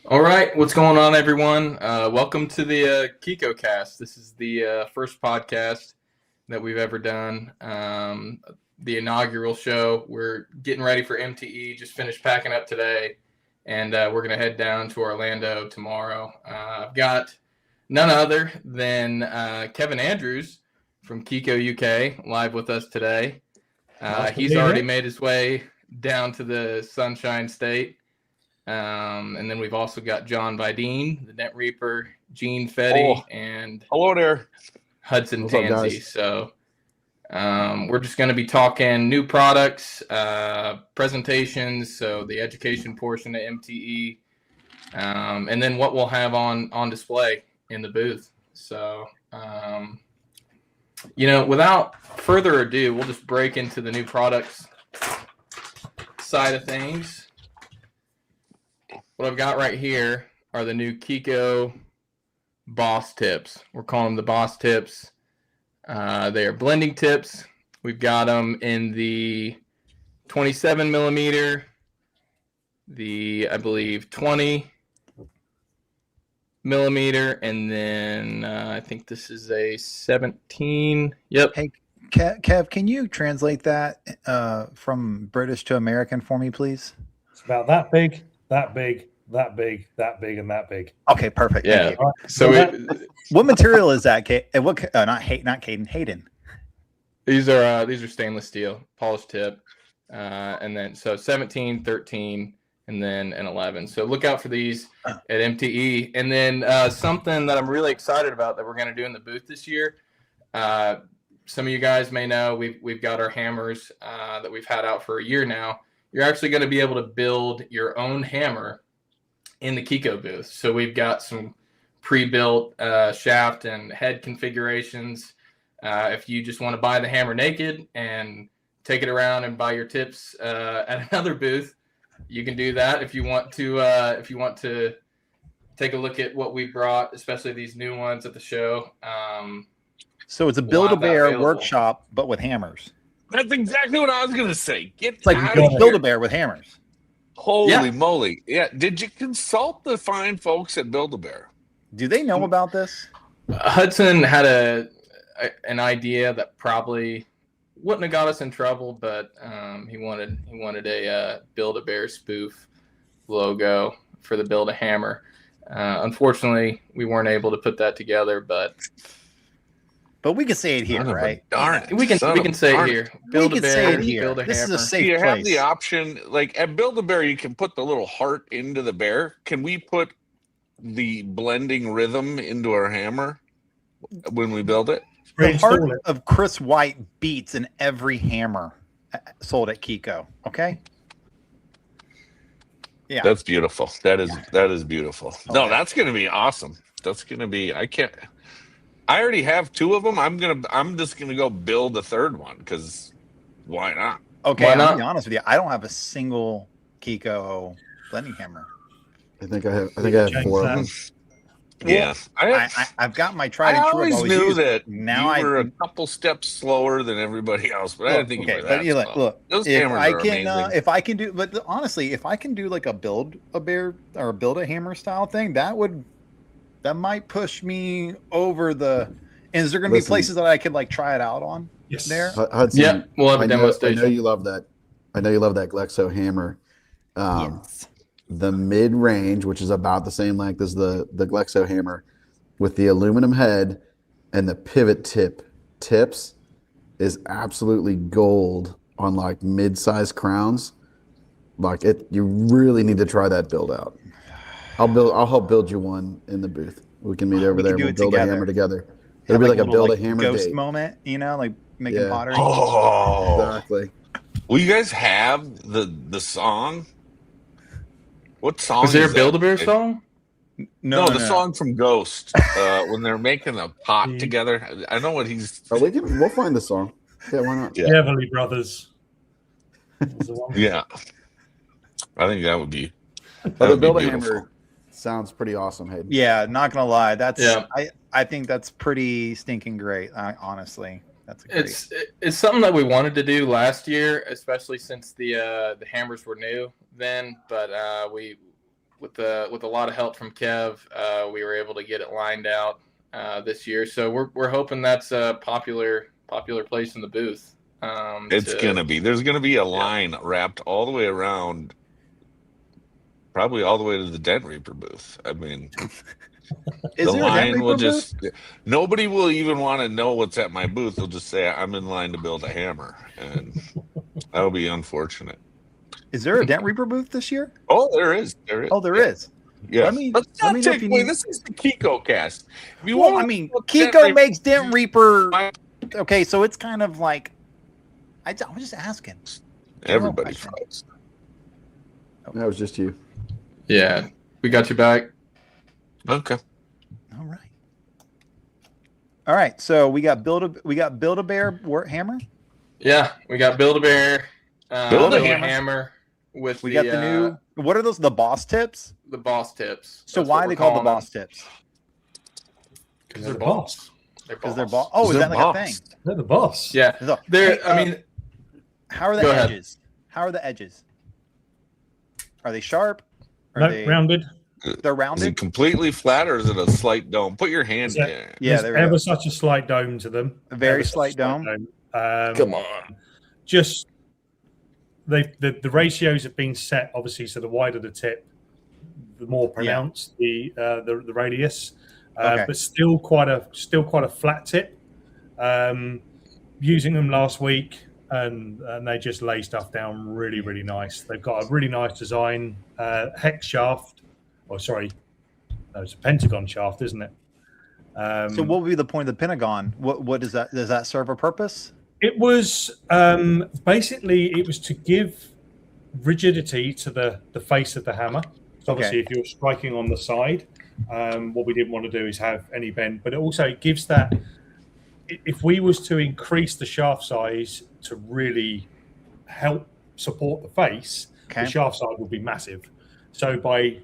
All right, what's going on, everyone? Welcome to the KECOcast. This is the first podcast that we've ever done. The inaugural show. We're getting ready for MTE. Just finished packing up today, and we're going to head down to Orlando tomorrow. I've got none other than Kevin Andrews from KECO UK live with us today. He's already made his way down to the Sunshine State. And then we've also got John Vidine, the Net Reaper, Gene Fetty, and hello there, Hudson What's up, Tansey. guys? So we're just going to be talking new products, presentations, so the education portion of MTE, and then what we'll have on display in the booth. So, without further ado, we'll just break into the new products side of things. What I've got right here are the new KECO Boss tips. We're calling them the Boss tips. They are blending tips. We've got them in the 27 millimeter, I believe 20 millimeter, and then I think this is a 17. Yep. Hey, Kev, can you translate that from British to American for me, please? It's about that big, that big, that big, that big, and that big. Okay, perfect. Yeah. So, what material is that? Hayden. These are stainless steel, polished tip, and then so 17, 13, and then an 11. So look out for these at MTE. And then something that I'm really excited about that we're going to do in the booth this year. Some of you guys may know we've got our hammers that we've had out for a year now. You're actually going to be able to build your own hammer in the KECO booth. So we've got some pre-built shaft and head configurations. If you just want to buy the hammer naked and take it around and buy your tips at another booth, you can do that. If you want to take a look at what we brought, especially these new ones at the show. So it's a Build-A-Bear workshop, but with hammers. That's exactly what I was going to say. It's like Build-A-Bear with hammers. Holy moly. Yeah. Did you consult the fine folks at Build-A-Bear? Do they know about this? Hudson had an idea that probably wouldn't have got us in trouble, but he wanted a Build-A-Bear spoof logo for the Build-A-Hammer. Unfortunately, we weren't able to put that together, but we can say it here, right? Darn it. We can say it here. Build-A-Bear, Build-A-Hammer. This is a safe you place. have the option, like at Build-A-Bear, you can put the little heart into the bear. Can we put the blending rhythm into our hammer when we build it? The heart of Chris White beats in every hammer sold at KECO. Okay. Yeah, That's beautiful. That is beautiful. Okay. No, that's going to be awesome. That's going to be. I already have two of them. I'm just gonna go build a third one because why not? Okay, Why not? I'll be honest with you. I don't have a single KECO blending hammer. I think I have four of them. Yeah, I've got my tried and I true. always knew used. that Now you were a couple steps slower than everybody else, but I didn't think you were that slow. Look, Those if hammers I are can, amazing. if I can do, but honestly, if I can do like a Build-A-Bear or a Build-A-Hammer style thing, that might push me over the. And is there going to be places that I could like try it out on? Yes. There. Hudson, Yeah, we'll have a demo station. I know you love that. I know you love that Glexo hammer. Yes. The mid-range, which is about the same length as the Glexo hammer, with the aluminum head and the pivot tips, is absolutely gold on like mid-sized crowns. Like it, you really need to try that build out. I'll help build you one in the booth. We can meet over there. We'll build a hammer together. It'll be like a Build-A-Hammer ghost date. moment, like making pottery. Oh, Exactly. will you guys have the song? What song? Was there is a that? Build-A-Bear song? No, the song from Ghost when they're making a pot together. I know what he's. We'll find the song. Yeah, why not? Yeah. Beverly Brothers. Was the one. Yeah, I think that would be. But the would be Build-A-Hammer beautiful. sounds pretty awesome, Hayden. Yeah, not gonna lie, Yeah. I think that's pretty stinking great. Honestly, that's a great. It's something that we wanted to do last year, especially since the hammers were new then. But we with a lot of help from Kev, we were able to get it lined out this year. So we're hoping that's a popular place in the booth. It's gonna be. There's gonna be a line wrapped all the way around, probably all the way to the Dent Reaper booth. I mean, Is the there a Dent line Reaper will booth? just. Nobody will even want to know what's at my booth. They'll just say I'm in line to build a hammer, and that'll be unfortunate. Is there a Dent Reaper booth this year? Oh, there is. There is. Oh, there is. Yeah. Let me Let's know not if take you away. need- This is the KECOcast. If you Well, want I mean, Dent Kiko Reaper- makes Dent Reaper. Okay, so it's kind of like I was just asking. Everybody question. fights. That was just you. Yeah, we got you back. Okay. All right. So we got Build-A-Bear hammer. Yeah, we got Build-A-Bear, Build-A-Hammer. with We got the new. What are those? The boss tips. the boss tips. So That's why what are they we're called the calling boss tips? them. Because They're they're the boss. Because they're boss. Oh, is They're that like boss. a thing? They're the boss. Yeah, So, they're. hey, I mean, how are the Go ahead. edges? How are the edges? Are they sharp? Are No, they rounded. They're Is it rounded. completely flat or is it a slight dome? Put your hand Is that- there. Yeah, There's there we go. ever such a slight dome to them. A very Ever such a slight dome. Come on. Just the ratios have been set, obviously, so the wider the tip, the more pronounced the radius. Okay. But still quite a flat tip. Using them last week, and they just lay stuff down really, really nice. They've got a really nice design, hex shaft. Oh, sorry, no, it's a pentagon shaft, isn't it? So what would be the point of the Pentagon? What does that serve a purpose? It was basically it was to give rigidity to the face of the hammer. So obviously, if you're striking on the side, what we didn't want to do is have any bend, but it gives that. If we was to increase the shaft size to really help support the face, the shaft size would be massive. So by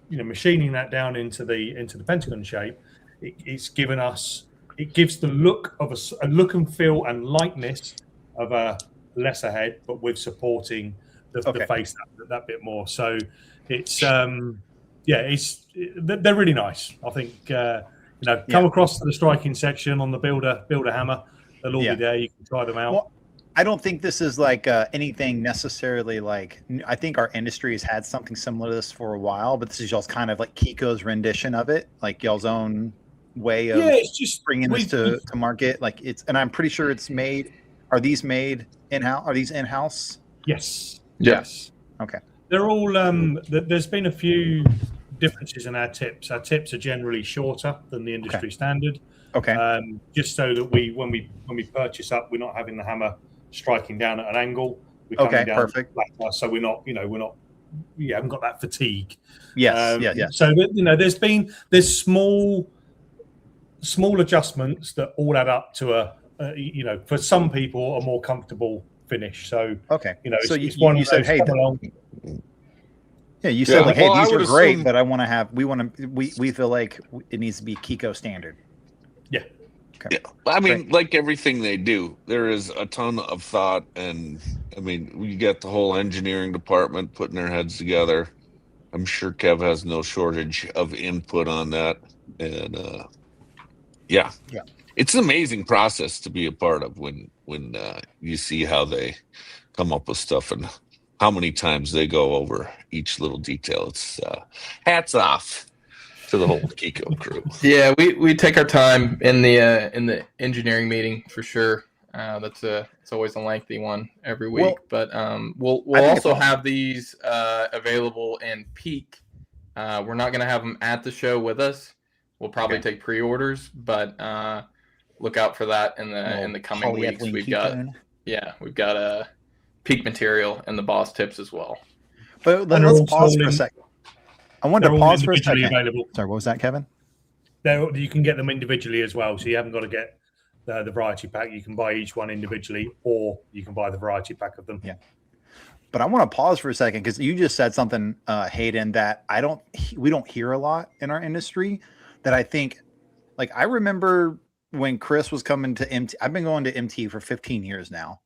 machining that down into the pentagon shape, it's given us. It gives the look of a look and feel and lightness of a lesser head, but with supporting the face that bit more. So it's they're really nice. I think come across to the striking section on the builder hammer. They'll all be there. You can try them out. Well, I don't think this is like anything necessarily like. I think our industry has had something similar to this for a while, but this is y'all's kind of like KECO's rendition of it, like y'all's own way of it's just bringing this to market. Like and I'm pretty sure it's made. Are these made in-house? Are these in-house? Yes. Yes. Okay. They're all. There's been a few differences in our tips. Our tips are generally shorter than the industry standard. Okay. Just so that when we purchase up, we're not having the hammer striking down at an angle. We're coming down perfect. flatter, so we haven't got that fatigue. Yes. Yeah. So there's small adjustments that all add up to for some people a more comfortable finish. So so it's one you of said, those hey, come along. yeah, you said like, hey, well, I these are would great, assume- but we feel like it needs to be KECO standard. Yeah. Okay. Yeah, I mean, like everything they do, there is a ton of thought, and I mean, we get the whole engineering department putting their heads together. I'm sure Kev has no shortage of input on that, and it's an amazing process to be a part of when you see how they come up with stuff and how many times they go over each little detail. It's hats off to the whole KECO crew. Yeah, we take our time in the engineering meeting for sure. It's always a lengthy one every week, Well, but we'll I think also it's have these available in peak. We're not going to have them at the show with us. We'll probably take pre-orders, but look out for that in the coming weeks. polyethylene We've got a peak material and the boss tips as well. But And they're let's all pause for a sold in- second. I wanted They're to all pause for a individually second. available. Sorry, what was that, Kevin? You can get them individually as well, so you haven't got to get the variety pack. You can buy each one individually, or you can buy the variety pack of them. Yeah. But I want to pause for a second because you just said something, Hayden, that we don't hear a lot in our industry. That I think, like I remember when Chris was coming to MT. I've been going to MT for 15 years now.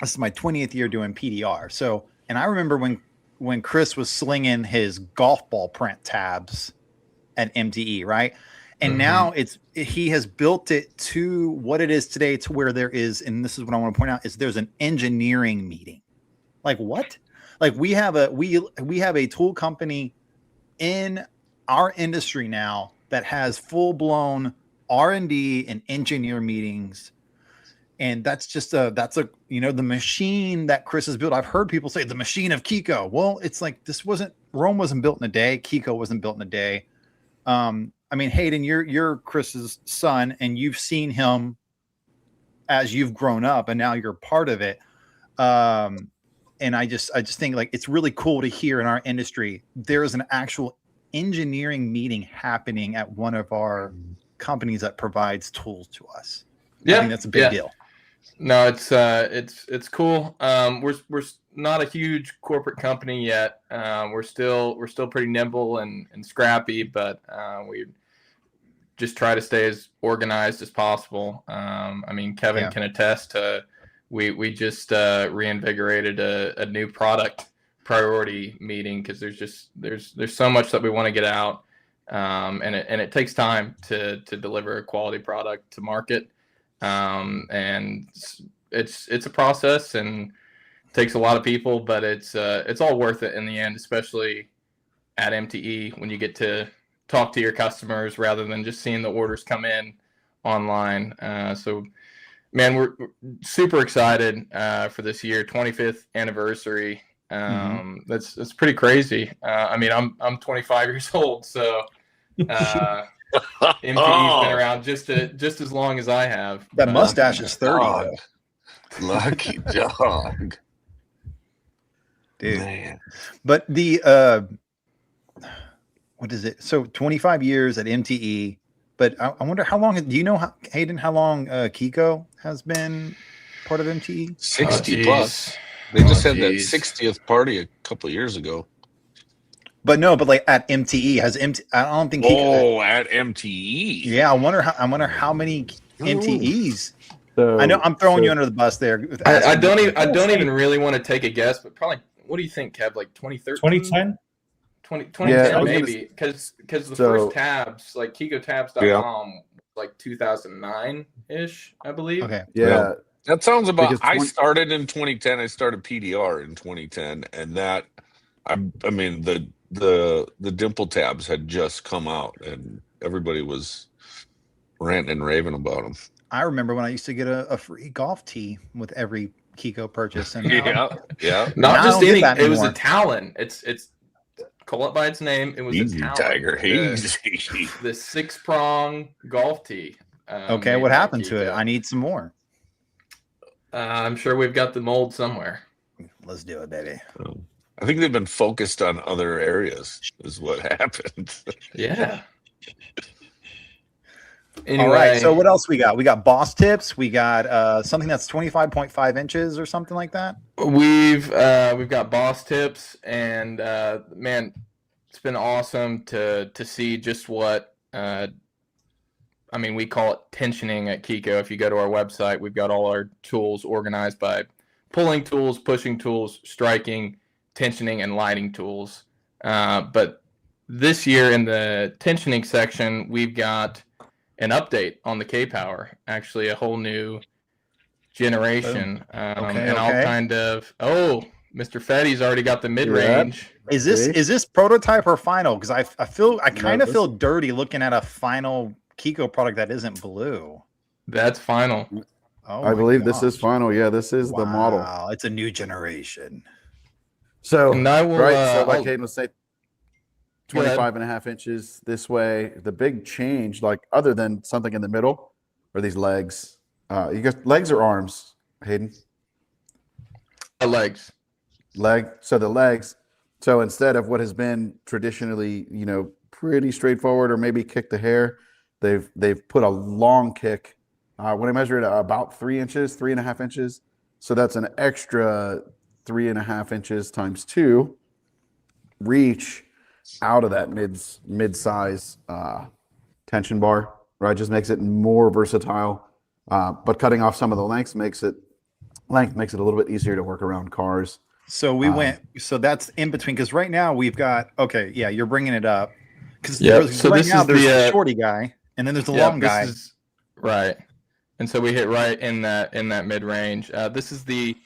This is my 20th year doing PDR. So, and I remember when when Chris was slinging his golf ball print tabs at MTE, right? And now he has built it to what it is today, to where there is, and this is what I want to point out, is there's an engineering meeting. Like what? Like we have a tool company in our industry now that has full blown R&D and engineer meetings. And that's just the machine that Chris has built. I've heard people say the machine of KECO. Well, it's like, Rome wasn't built in a day. KECO wasn't built in a day. I mean, Hayden, you're Chris's son, and you've seen him as you've grown up, and now you're part of it. And I just think like it's really cool to hear in our industry there is an actual engineering meeting happening at one of our companies that provides tools to us. Yeah, I think that's a big deal. No, it's cool. We're not a huge corporate company yet. We're still pretty nimble and scrappy, but we just try to stay as organized as possible. I mean, Kevin can attest to we just reinvigorated a new product priority meeting because there's so much that we want to get out, and it takes time to deliver a quality product to market. And it's a process and takes a lot of people, but it's all worth it in the end, especially at MTE when you get to talk to your customers rather than just seeing the orders come in online. So man, we're super excited for this year, 25th anniversary. That's pretty crazy. I mean, I'm 25 years old, so MTE's been around just as long as I have. That mustache is 30. Dog. Lucky dog. Dude. Man. But the what is it? So 25 years at MTE. But I wonder how long. Do you know, Hayden, how long KECO has been part of MTE? 60 plus. They just had that 60th party a couple of years ago. But no, but like at MTE has I don't think. At MTE. Yeah, I wonder how many MTEs. So, I know I'm throwing you under the bus there. I don't even really want to take a guess, but probably. What do you think, Kev? Like 2013? 2010? 2010 maybe, because the first tabs, like KECOtabs.com, like 2009-ish, I believe. Okay. Yeah. That sounds about. Because I started in 2010. I started PDR in 2010, and that, I mean, the dimple tabs had just come out, and everybody was ranting and raving about them. I remember when I used to get a free golf tee with every KECO purchase, and yeah. Not just any. It was anymore. a Talon. It's call it by its name. It was Easy, a Talon. Tiger. Easy. The 6-prong golf tee. Okay, what happened to it? I need some more. I'm sure we've got the mold somewhere. Let's do it, baby. I think they've been focused on other areas. Is what happened. Yeah. Anyway, All right. So what else we got? We got boss tips. We got something that's 25.5 inches or something like that. We've got boss tips, and man, it's been awesome to see just what I mean, we call it tensioning at KECO. If you go to our website, we've got all our tools organized by pulling tools, pushing tools, striking, tensioning, and lighting tools. But this year in the tensioning section, we've got an update on the K-Power, actually a whole new generation. I'll kind of, Mr. Fetty's already got the mid-range. Is this prototype or final? Because I kind of feel dirty looking at a final KECO product that isn't blue. That's final. Oh, I believe this is final. Yeah, this is the model. Wow, it's a new generation. So, And I will, so like Hayden was saying, 25.5 inches this way. The big change, like other than something in the middle, are these legs. You got legs or arms, Hayden? Legs. So the legs. So instead of what has been traditionally, pretty straightforward or maybe kick the hair, they've put a long kick. When I measure it, about 3 inches, 3.5 inches. So that's an extra 3.5 inches times 2 reach out of that mid-size tension bar, right? Just makes it more versatile. But cutting off some of the length makes it a little bit easier to work around cars. So we went. So that's in between because right now we've got. Okay, yeah, you're bringing it up because So right this now is there's the the shorty guy and then there's the long this guy. is right, and so we hit right in that mid range. This is the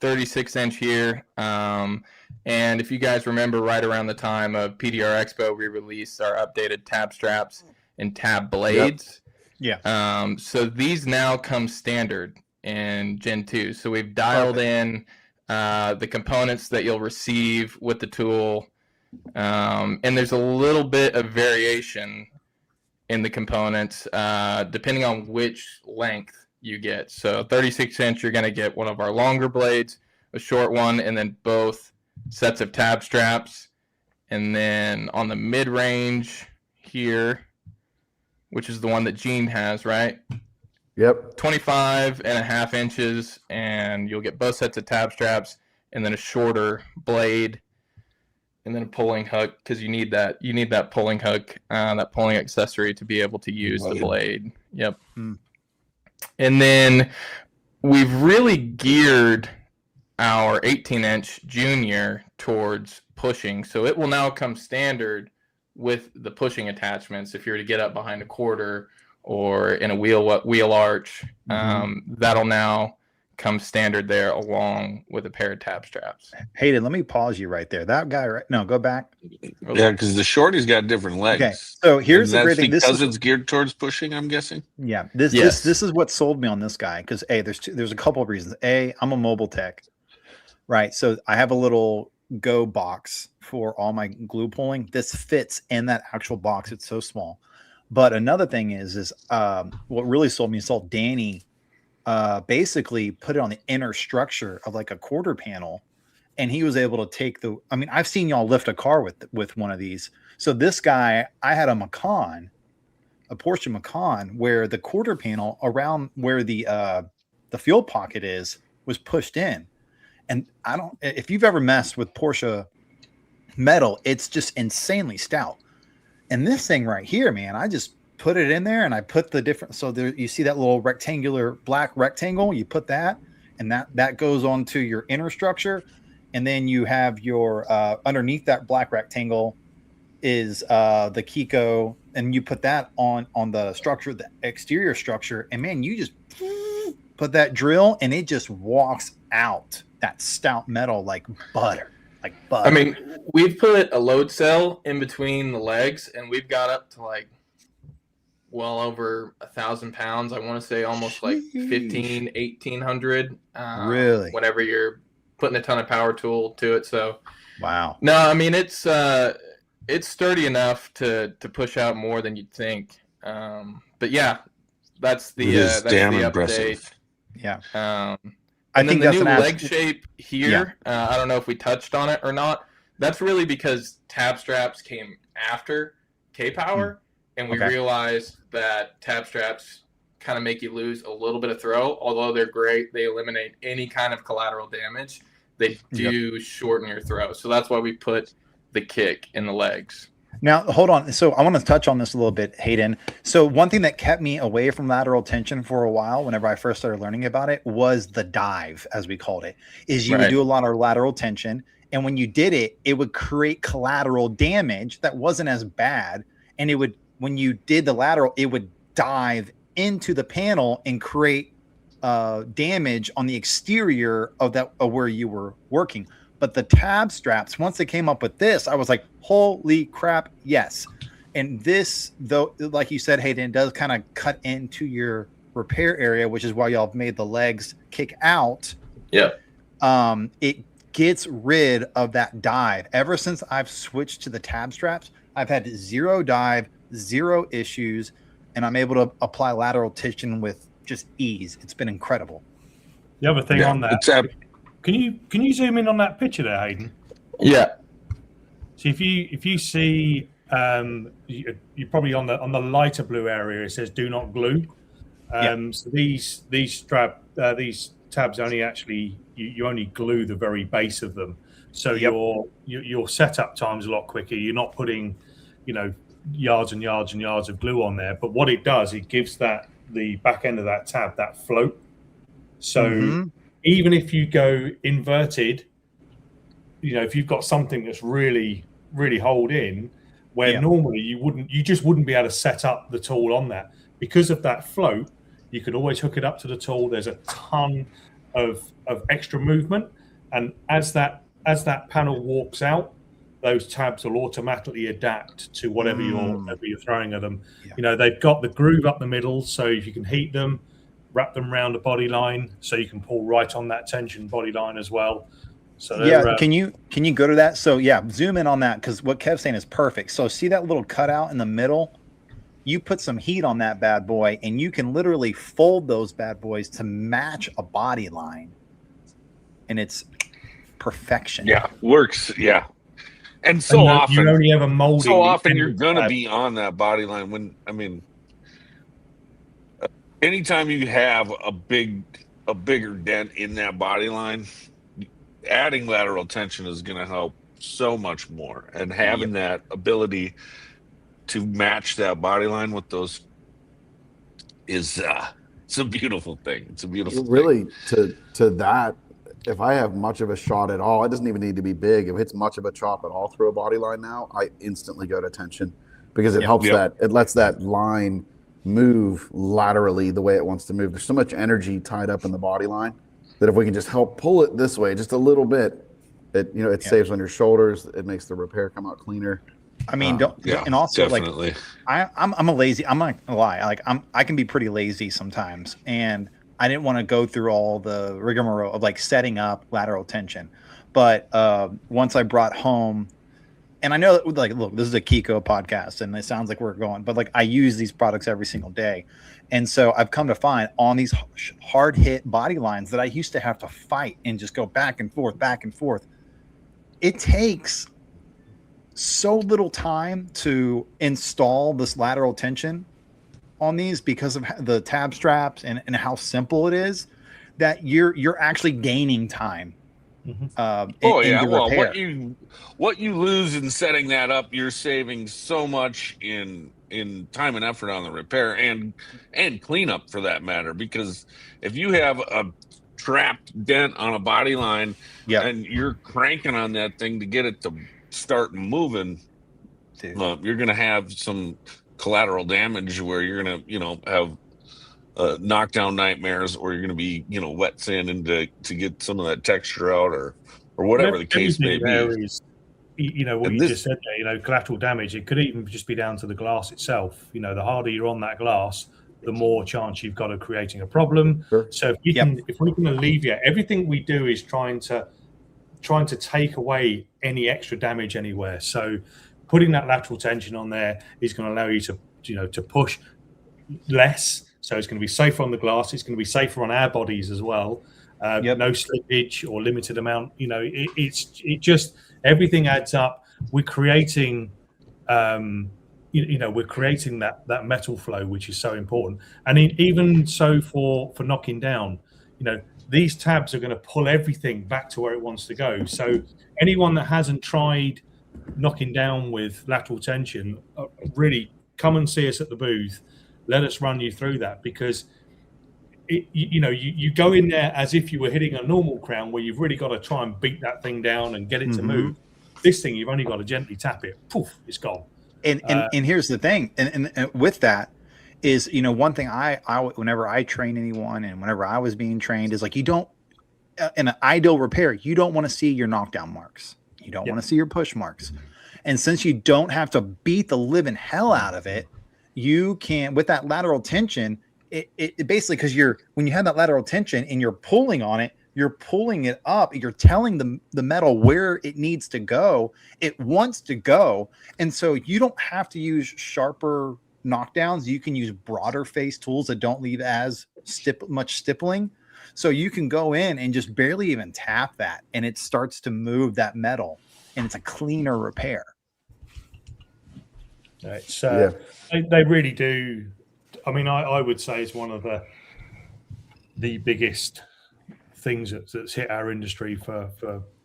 36-inch here, and if you guys remember, right around the time of PDR Expo, we released our updated tab straps and tab blades. Yeah. So these now come standard in Gen 2. So we've dialed in the components that you'll receive with the tool, and there's a little bit of variation in the components depending on which length you get. So 36-inch, you're going to get one of our longer blades, a short one, and then both sets of tab straps. And then on the mid-range here, which is the one that Gene has, right? Yep. 25.5 inches, and you'll get both sets of tab straps, and then a shorter blade, and then a pulling hook, because you need that pulling hook, that pulling accessory to be able to use the blade. Yep. And then we've really geared our 18-inch Junior towards pushing, so it will now come standard with the pushing attachments. If you're to get up behind a quarter or in a wheel arch, that'll now come standard there along with a pair of tab straps. Hayden, let me pause you right there. That guy, right? No, go back. Yeah, because the shorty's got different legs. Okay, so here's the great thing. Because it's geared towards pushing, I'm guessing. Yeah, this is what sold me on this guy because there's a couple of reasons. I'm a mobile tech, right? So I have a little Go box for all my glue pulling. This fits in that actual box. It's so small. But another thing is what really sold me. Sold Danny. Basically put it on the inner structure of like a quarter panel, and he was able to take I've seen y'all lift a car with one of these. So this guy, I had a Porsche Macan, where the quarter panel around where the fuel pocket was pushed in. And if you've ever messed with Porsche metal, it's just insanely stout. And this thing right here, man, I just put it in there and I put the different. So there, you see that little black rectangle, you put that, and that goes onto your inner structure. And then you have your, underneath that black rectangle is the KECO, and you put that on the structure, the exterior structure. And man, you just put that drill and it just walks out that stout metal like butter. I mean, we've put a load cell in between the legs, and we've got up to like well over 1,000 pounds. I want to say almost like 1,800. Really? Whenever you're putting a ton of power tool to it. So, wow. No, I mean it's sturdy enough to push out more than you'd think. But yeah, that's the damn the impressive. Yeah. I think the new leg shape here. Yeah. I don't know if we touched on it or not. That's really because tab straps came after K-Power, and we realized that tab straps kind of make you lose a little bit of throw. Although they're great, they eliminate any kind of collateral damage. They do shorten your throw. So that's why we put the kick in the legs. Now, hold on. So I want to touch on this a little bit, Hayden. So one thing that kept me away from lateral tension for a while, whenever I first started learning about it, was the dive, as we called it, is you would do a lot of lateral tension. And when you did it, it would create collateral damage that wasn't as bad. And it would, when you did the lateral, it would dive into the panel and create damage on the exterior of where you were working. But the tab straps, once they came up with this, I was like, holy crap, yes. And this, though, like you said, Hayden, does kind of cut into your repair area, which is why y'all have made the legs kick out. Yeah. It gets rid of that dive. Ever since I've switched to the tab straps, I've had zero dive, zero issues, and I'm able to apply lateral tension with just ease. It's been incredible. The other thing on that, can you zoom in on that picture there, Hayden? Yeah. So if you see, you're probably on the lighter blue area. It says "Do not glue." So these tabs only actually you only glue the very base of them. So your setup time's a lot quicker. You're not putting, yards and yards and yards of glue on there. But what it does, it gives the back end of that tab that float. So even if you go inverted if you've got something that's really, really holed in, where normally you just wouldn't be able to set up the tool on that. Because of that float, you can always hook it up to the tool. There's a ton of extra movement, and as that panel walks out, those tabs will automatically adapt to whatever you're throwing at them. They've got the groove up the middle, so if you can heat them, wrap them around the body line, so you can pull right on that tension body line as well. So can you go to that? So zoom in on that, because what Kev's saying is perfect. So see that little cutout in the middle? You put some heat on that bad boy, and you can literally fold those bad boys to match a body line, and it's perfection. Yeah, works. Yeah, and often you're only ever molding. So often you're gonna be on that body line. Anytime you have a bigger dent in that body line, adding lateral tension is going to help so much more, and having that ability to match that body line with those is it's a beautiful thing. It's a beautiful really thing. To that, if I have much of a shot at all, it doesn't even need to be big. If it's much of a chop at all through a body line now, I instantly go to tension, because it helps that it lets that line move laterally the way it wants to move. There's so much energy tied up in the body line that if we can just help pull it this way just a little bit, it saves on your shoulders. It makes the repair come out cleaner. I mean, and also definitely. I'm a lazy. I'm not gonna lie. I can be pretty lazy sometimes, and I didn't want to go through all the rigmarole of setting up lateral tension. But once I brought home, and I know that, look, this is a KECO podcast, and it sounds like we're going, but I use these products every single day. And so I've come to find on these hard hit body lines that I used to have to fight and just go back and forth. It takes so little time to install this lateral tension on these, because of the tab straps and how simple it is, that you're actually gaining time. What you lose in setting that up, you're saving so much in time and effort on the repair and cleanup, for that matter, because if you have a trapped dent on a body line and you're cranking on that thing to get it to start moving, you're going to have some collateral damage where you're going to have knockdown nightmares, or you're going to be wet sanding to get some of that texture out, or whatever the case may be. Is, what you just said there, collateral damage. It could even just be down to the glass itself. The harder you're on that glass, the more chance you've got of creating a problem. Sure. So if we can alleviate, everything we do is trying to take away any extra damage anywhere. So putting that lateral tension on there is going to allow you to push less. So it's going to be safer on the glass. It's going to be safer on our bodies as well. No slippage or limited amount. It just, everything adds up. We're creating, we're creating that metal flow, which is so important. And even so for knocking down, these tabs are going to pull everything back to where it wants to go. So anyone that hasn't tried knocking down with lateral tension, really come and see us at the booth. Let us run you through that, because you go in there as if you were hitting a normal crown, where you've really got to try and beat that thing down and get it to move. This thing, you've only got to gently tap it. Poof, it's gone. And here's the thing, and with that is, one thing I whenever I train anyone, and whenever I was being trained, is you don't, in an ideal repair, you don't want to see your knockdown marks. You don't want to see your push marks. And since you don't have to beat the living hell out of it, you can, with that lateral tension, it basically, because when you have that lateral tension and you're pulling on it, you're pulling it up, you're telling the metal where it needs to go, it wants to go. And so you don't have to use sharper knockdowns. You can use broader face tools that don't leave as much stippling. So you can go in and just barely even tap that, and it starts to move that metal, and it's a cleaner repair. It's they really do. I mean, I would say it's one of the biggest things that's hit our industry for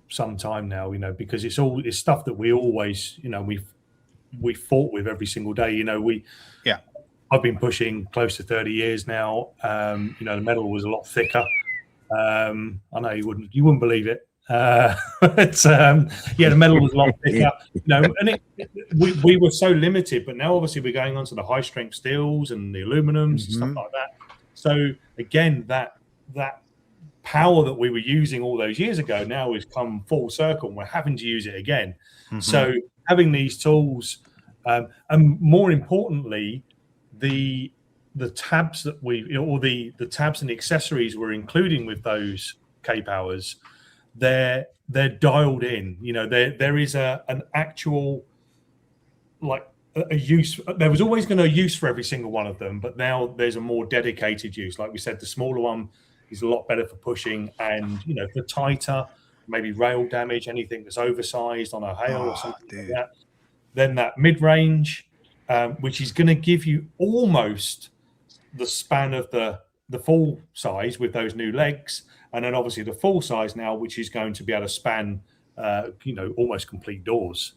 some time now, because it's stuff that we always, we fought with every single day. I've been pushing close to 30 years now. The metal was a lot thicker. I know you wouldn't believe it. But yeah, the metal was a lot thicker. And we were so limited, but now obviously we're going on to the high strength steels and the aluminums and stuff like that. So again, that power that we were using all those years ago now has come full circle, and we're having to use it again. So having these tools, and more importantly, the tabs that the tabs and the accessories we're including with those K powers, they're dialed in. There is an actual a use. There was always going to be a use for every single one of them, but now there's a more dedicated use. Like we said, the smaller one is a lot better for pushing, and for tighter, maybe rail damage, anything that's oversized on a hail or something like that. Then that mid-range, which is going to give you almost the span of the full size with those new legs, and then obviously the full size now, which is going to be able to span, almost complete doors.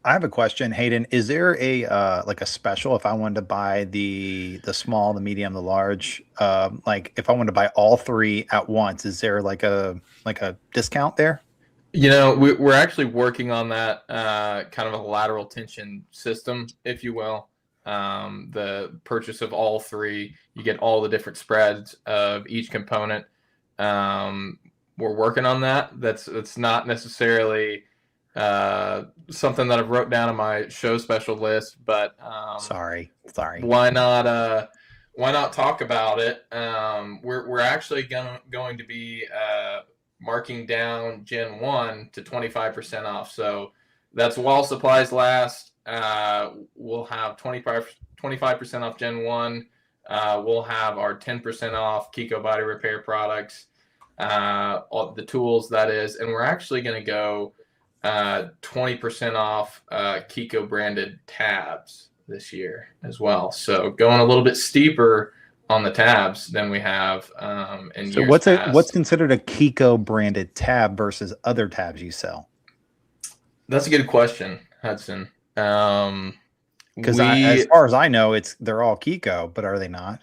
I have a question, Hayden. Is there a special if I wanted to buy the small, the medium, the large? If I wanted to buy all three at once, is there like a discount there? We're actually working on that kind of a lateral tension system, if you will. The purchase of all three, you get all the different spreads of each component. We're working on that. That's not necessarily something that I've wrote down on my show special list, but sorry. Why not talk about it? We're actually going to be marking down Gen 1 to 25% off. So that's while supplies last. We'll have 25% off Gen 1. We'll have our 10% off KECO body repair products, all the tools, that is, and we're actually going to go 20% off KECO branded tabs this year as well. So going a little bit steeper on the tabs than we have in years past. What's considered a KECO branded tab versus other tabs you sell? That's a good question, Hudson. Because as far as I know, they're all KECO, but are they not?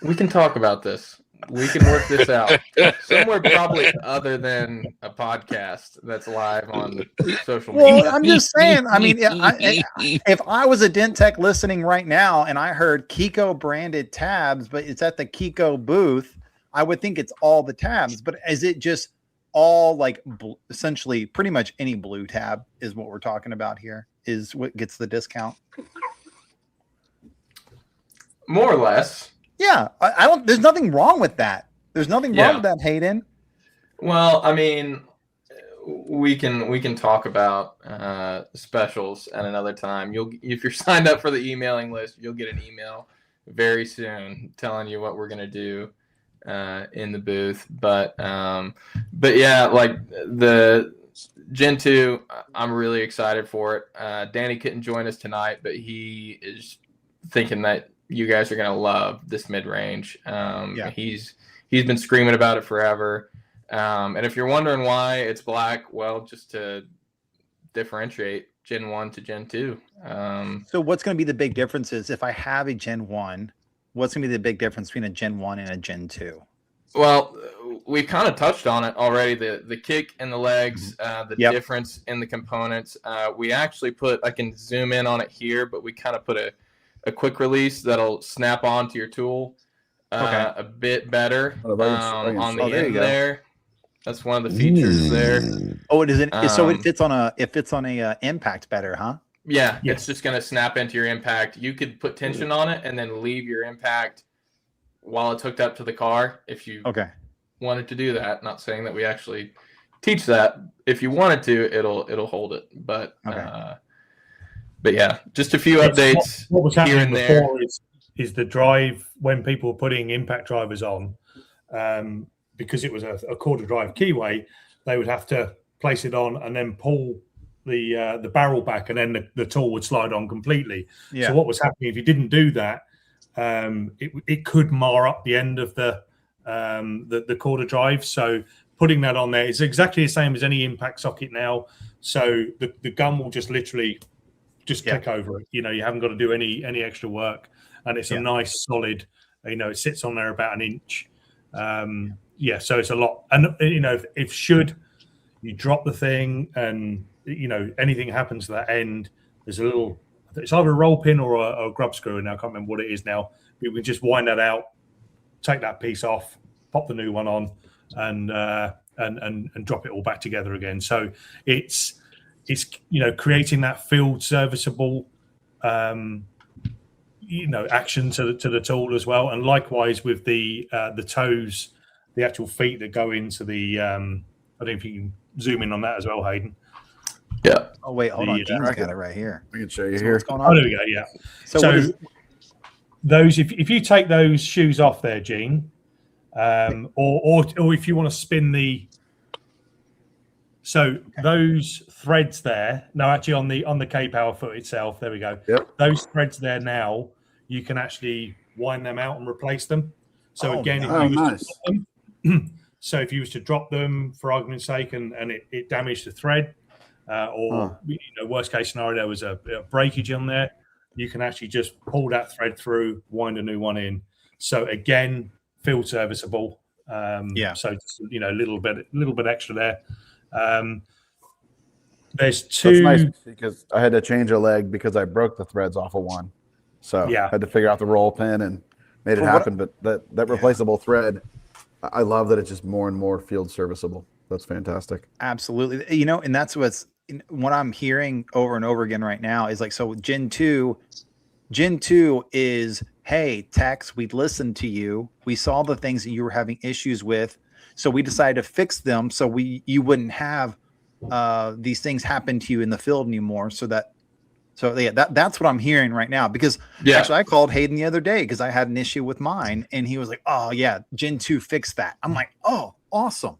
We can talk about this. We can work this out somewhere, probably other than a podcast that's live on social media. Well, I'm just saying. I mean, if I was a dent tech listening right now and I heard KECO branded tabs, but it's at the KECO booth, I would think it's all the tabs. But is it just all essentially pretty much any blue tab is what we're talking about here? Is what gets the discount? More or less. Yeah, I don't. There's nothing wrong with that. There's nothing wrong with that, Hayden. Well, I mean, we can talk about specials at another time. If you're signed up for the emailing list, you'll get an email very soon telling you what we're gonna do in the booth. But yeah, like the Gen 2, I'm really excited for it. Danny couldn't join us tonight, but he is thinking that you guys are going to love this mid-range. He's been screaming about it forever. And if you're wondering why it's black, well, just to differentiate Gen 1 to Gen 2. So what's going to be the big differences if I have a Gen 1? What's going to be the big difference between a Gen 1 and a Gen 2? Well, we kind of touched on it already, the kick and the legs, the difference in the components. We actually I can zoom in on it here, but we kind of put a quick release that'll snap onto your tool a bit better on the end there. That's one of the features there. Oh, it isn't. So it fits on a impact better, huh? Yeah, it's just going to snap into your impact. You could put tension on it and then leave your impact while it's hooked up to the car if you wanted to do that. Not saying that we actually teach that. If you wanted to, it'll hold it. But yeah, just a few updates. What was here happening and there before is the drive when people were putting impact drivers on, because it was a quarter drive keyway, they would have to place it on and then pull the barrel back, and then the tool would slide on completely. So what was happening if you didn't do that, it could mar up the end of the quarter drive. So putting that on there is exactly the same as any impact socket now. So the gun will just literally click over it. You haven't got to do any extra work, and it's a nice solid. It sits on there about an inch. yeah, so it's a lot. And if should you drop the thing and anything happens to that end, there's a little, it's either a roll pin or a grub screw, and I can't remember what it is now. We can just wind that out, take that piece off, pop the new one on, and drop it all back together again. So it's creating that field serviceable action to the tool as well. And likewise with the toes, the actual feet that go into the I don't know if you can zoom in on that as well, Hayden. Yeah. Oh wait, hold on. Gene's got it right here. I can show you here. What's going on? Oh, there we go. Yeah. So those, if you take those shoes off there, Gene, or if you want to spin those threads there. No, actually on the K-Power foot itself. There we go. Yep. Those threads there now, you can actually wind them out and replace them. So again, if you was to drop them for argument's sake and it damaged the thread, or worst case scenario there was a breakage on there, you can actually just pull that thread through, wind a new one in. So again, field serviceable. So just, a little bit extra there. There's two. That's nice because I had to change a leg because I broke the threads off of one. So I had to figure out the roll pin and made it happen. But that replaceable thread, I love that it's just more and more field serviceable. That's fantastic. Absolutely. And that's what I'm hearing over and over again right now is like, so Gen 2 is, hey, Tex, we listened to you. We saw the things that you were having issues with. So we decided to fix them so you wouldn't have these things happen to you in the field anymore. That's what I'm hearing right now. Because actually I called Hayden the other day because I had an issue with mine, and he was like, "Oh yeah, Gen 2 fixed that." I'm like, "Oh, awesome!"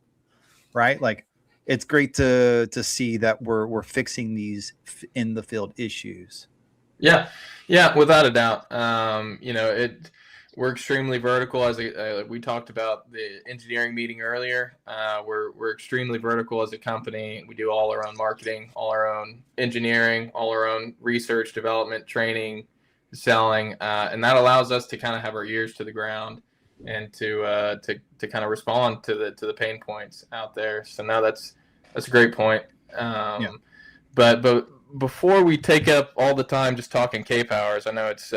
Right? Like, it's great to see that we're fixing these in the field issues. Yeah, without a doubt. We're extremely vertical, as we talked about the engineering meeting earlier. We're extremely vertical as a company. We do all our own marketing, all our own engineering, all our own research, development, training, selling, and that allows us to kind of have our ears to the ground and to kind of respond to the pain points out there. So now that's a great point. But before we take up all the time just talking K-Powers, I know it's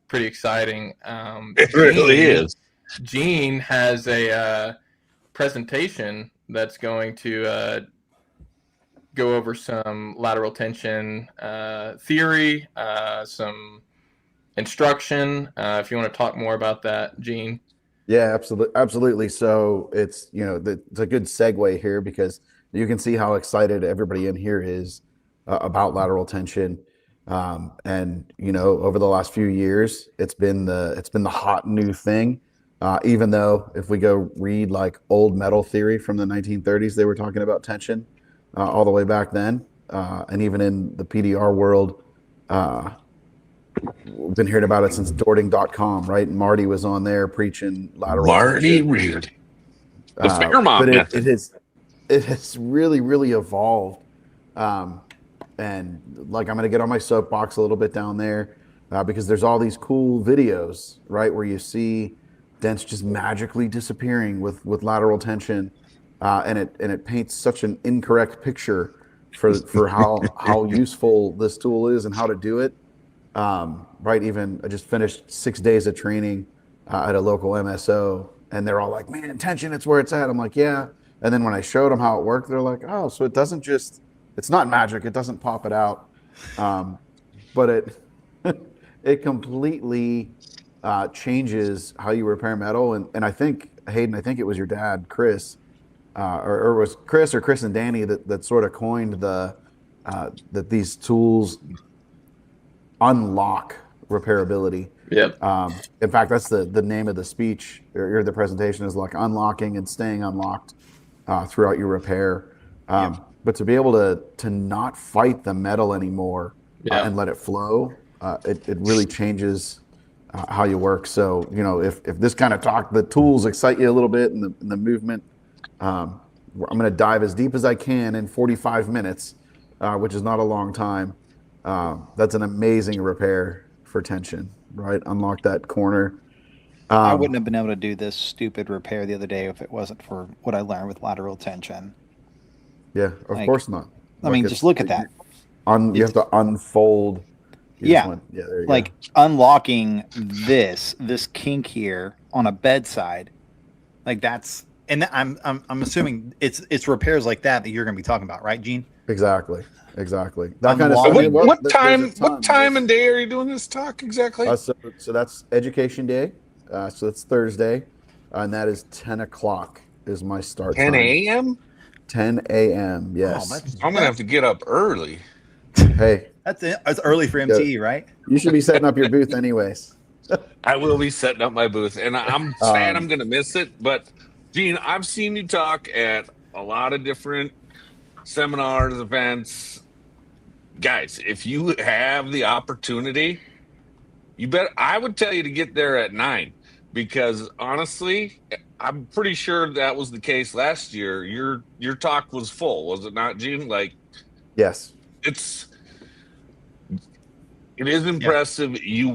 pretty exciting. It really is. Gene has a presentation that's going to go over some lateral tension theory, some instruction. If you want to talk more about that, Gene. Yeah, absolutely. So it's it's a good segue here because you can see how excited everybody in here is about lateral tension. And over the last few years, it's been the hot new thing. Even though if we go read like old metal theory from the 1930s, they were talking about tension all the way back then. And even in the PDR world, we've been hearing about it since Dorting.com, right? And Marty was on there preaching lateral tension. Reed. The Fairmont but method. it has really, really evolved. And like, I'm going to get on my soapbox a little bit down there because there's all these cool videos, right, where you see dents just magically disappearing with lateral tension, and it paints such an incorrect picture for how useful this tool is and how to do it. Right, even I just finished 6 days of training at a local MSO, and they're all like, "Man, tension, it's where it's at." I'm like, "Yeah," and then when I showed them how it worked, they're like, "Oh, so it doesn't just." It's not magic. It doesn't pop it out, but it completely changes how you repair metal. And I think, Hayden, it was your dad, Chris, or was Chris or Chris and Danny that sort of coined that these tools unlock repairability. Yep. In fact, that's the name of the speech or the presentation is like unlocking and staying unlocked throughout your repair. But to be able to not fight the metal anymore and let it flow, it really changes how you work. So, if this kind of talk, the tools excite you a little bit and the movement, I'm going to dive as deep as I can in 45 minutes, which is not a long time. That's an amazing repair for tension, right? Unlock that corner. I wouldn't have been able to do this stupid repair the other day if it wasn't for what I learned with lateral tension. Yeah, of course not. I mean, just look at that. You have to unfold. Yeah, yeah, there you like unlocking this kink here on a bedside, like that's. And I'm assuming it's repairs like that you're going to be talking about, right, Gene? Exactly. That kind of stuff. What time and day are you doing this talk exactly? So that's Education Day. So that's Thursday, and that is 10 o'clock is my start 10 time. 10 a.m. 10 a.m. Yes. I'm gonna have to get up early. Hey, that's early for MTE, right? You should be setting up your booth anyways. I will be setting up my booth, and I'm sad I'm gonna miss it. But Gene, I've seen you talk at a lot of different seminars, events. Guys, if you have the opportunity, I would tell you to get there at 9, because honestly, I'm pretty sure that was the case last year. Your talk was full, was it not, Gene? Like, yes, it is impressive. Yeah.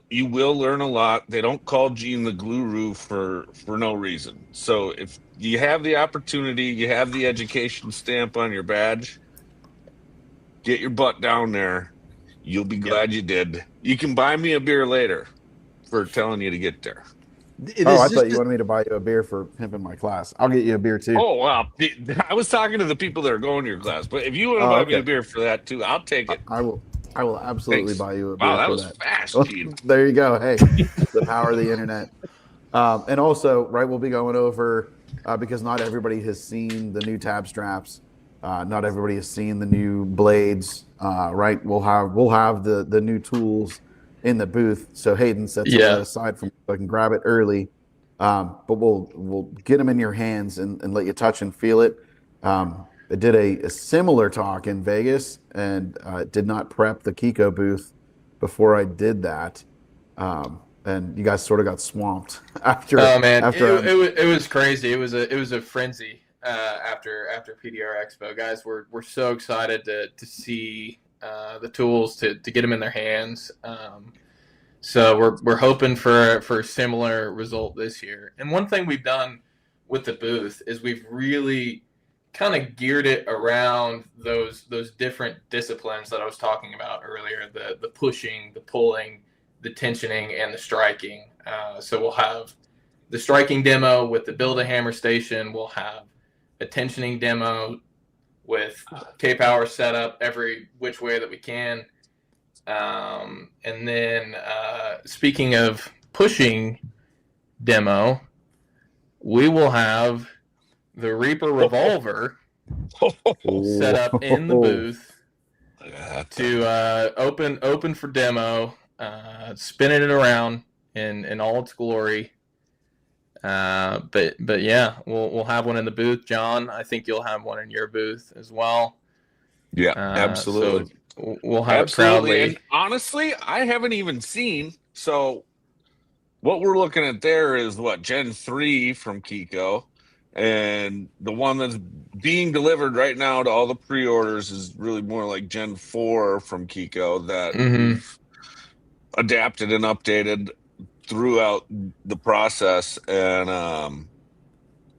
You will learn a lot. They don't call Gene the guru for no reason. So if you have the opportunity, you have the education stamp on your badge, get your butt down there. You'll be glad you did. You can buy me a beer later for telling you to get there. I thought you wanted me to buy you a beer for pimping my class. I'll get you a beer too. Oh, well, I was talking to the people that are going to your class, but if you want to buy me a beer for that too, I'll take it. I will absolutely buy you a beer. Wow, that for was that. Fast, Gene. There you go. Hey, the power of the internet. And also, right, we'll be going over because not everybody has seen the new tab straps. Not everybody has seen the new blades. Right, we'll have the new tools in the booth. So Hayden sets that aside from so I can grab it early. But we'll get them in your hands and let you touch and feel it. I did a similar talk in Vegas and did not prep the KECO booth before I did that. And you guys sort of got swamped after. Oh man, it was crazy. It was a frenzy after PDR Expo. Guys, we're so excited to see the tools to get them in their hands. So we're hoping for a similar result this year. And one thing we've done with the booth is we've really kind of geared it around those different disciplines that I was talking about earlier, the pushing, the pulling, the tensioning, and the striking. So we'll have the striking demo with the Build-A-Hammer station. We'll have a tensioning demo with K-Power setup every which way that we can. And then speaking of pushing demo, we will have the Reaper revolver set up in the booth to open for demo, spinning it around in all its glory. But yeah, we'll have one in the booth. John, I think you'll have one in your booth as well. Yeah, absolutely. So we'll have it proudly. And honestly, I haven't even seen. So what we're looking at there is Gen 3 from KECO. And the one that's being delivered right now to all the pre-orders is really more like Gen 4 from KECO that we've adapted and updated throughout the process. And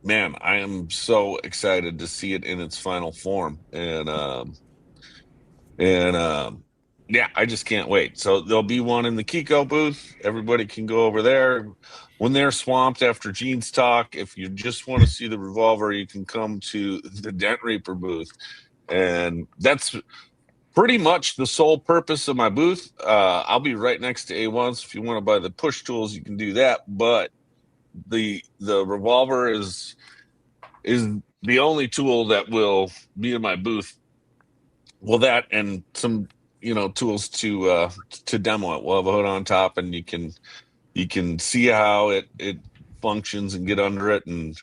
man, I am so excited to see it in its final form. And yeah, I just can't wait. So there'll be one in the KECO booth. Everybody can go over there. When they're swamped after Gene's talk, if you just want to see the revolver, you can come to the Dent Reaper booth. And that's pretty much the sole purpose of my booth. I'll be right next to A1, so if you want to buy the push tools, you can do that. But the revolver is the only tool that will be in my booth. Well, that and some tools to demo it. We'll have a hood on top, and you can see how it functions and get under it and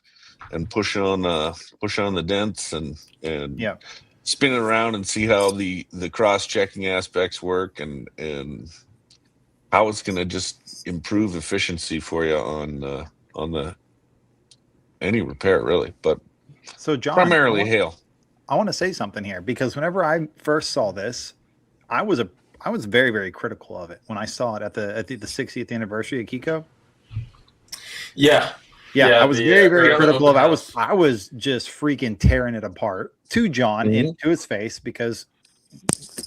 push on the dents and spin it around and see how the cross-checking aspects work and how it's going to just improve efficiency for you on the any repair really, but so John, primarily hail. I want to say something here because whenever I first saw this, I was very, very critical of it when I saw it at the 60th anniversary of KECO. Yeah. I was very the critical of. open I was just freaking tearing it apart to John into his face because,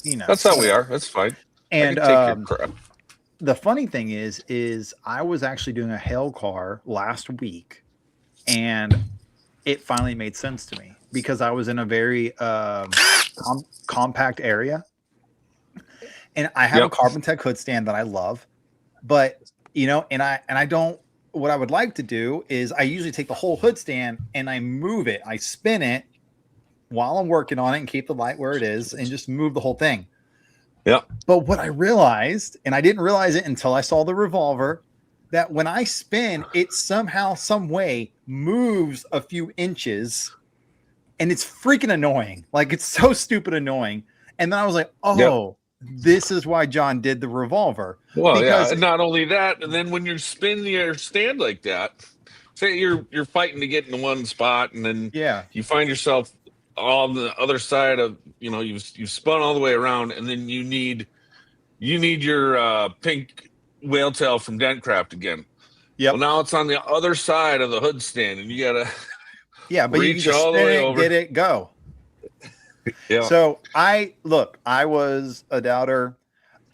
That's how we are. That's fine. And I can take your crap. the funny thing is I was actually doing a hail car last week, and it finally made sense to me because I was in a very compact area, and I have a Carbon Tech hood stand that I love, but and I don't. What I would like to do is I usually take the whole hood stand and I move it, I spin it while I'm working on it and keep the light where it is and just move the whole thing. Yeah. But what I realized, and I didn't realize it until I saw the revolver, that when I spin, it somehow, some way moves a few inches, and it's freaking annoying. Like, it's so stupid annoying. And then I was like, this is why John did the revolver. Well, because and not only that, and then when you're spinning your stand like that, say you're fighting to get in one spot, and then you find yourself on the other side of you've spun all the way around, and then you need your pink whale tail from Dentcraft again. Well, now it's on the other side of the hood stand, and you gotta but you just all the way over, get it, go. So I was a doubter.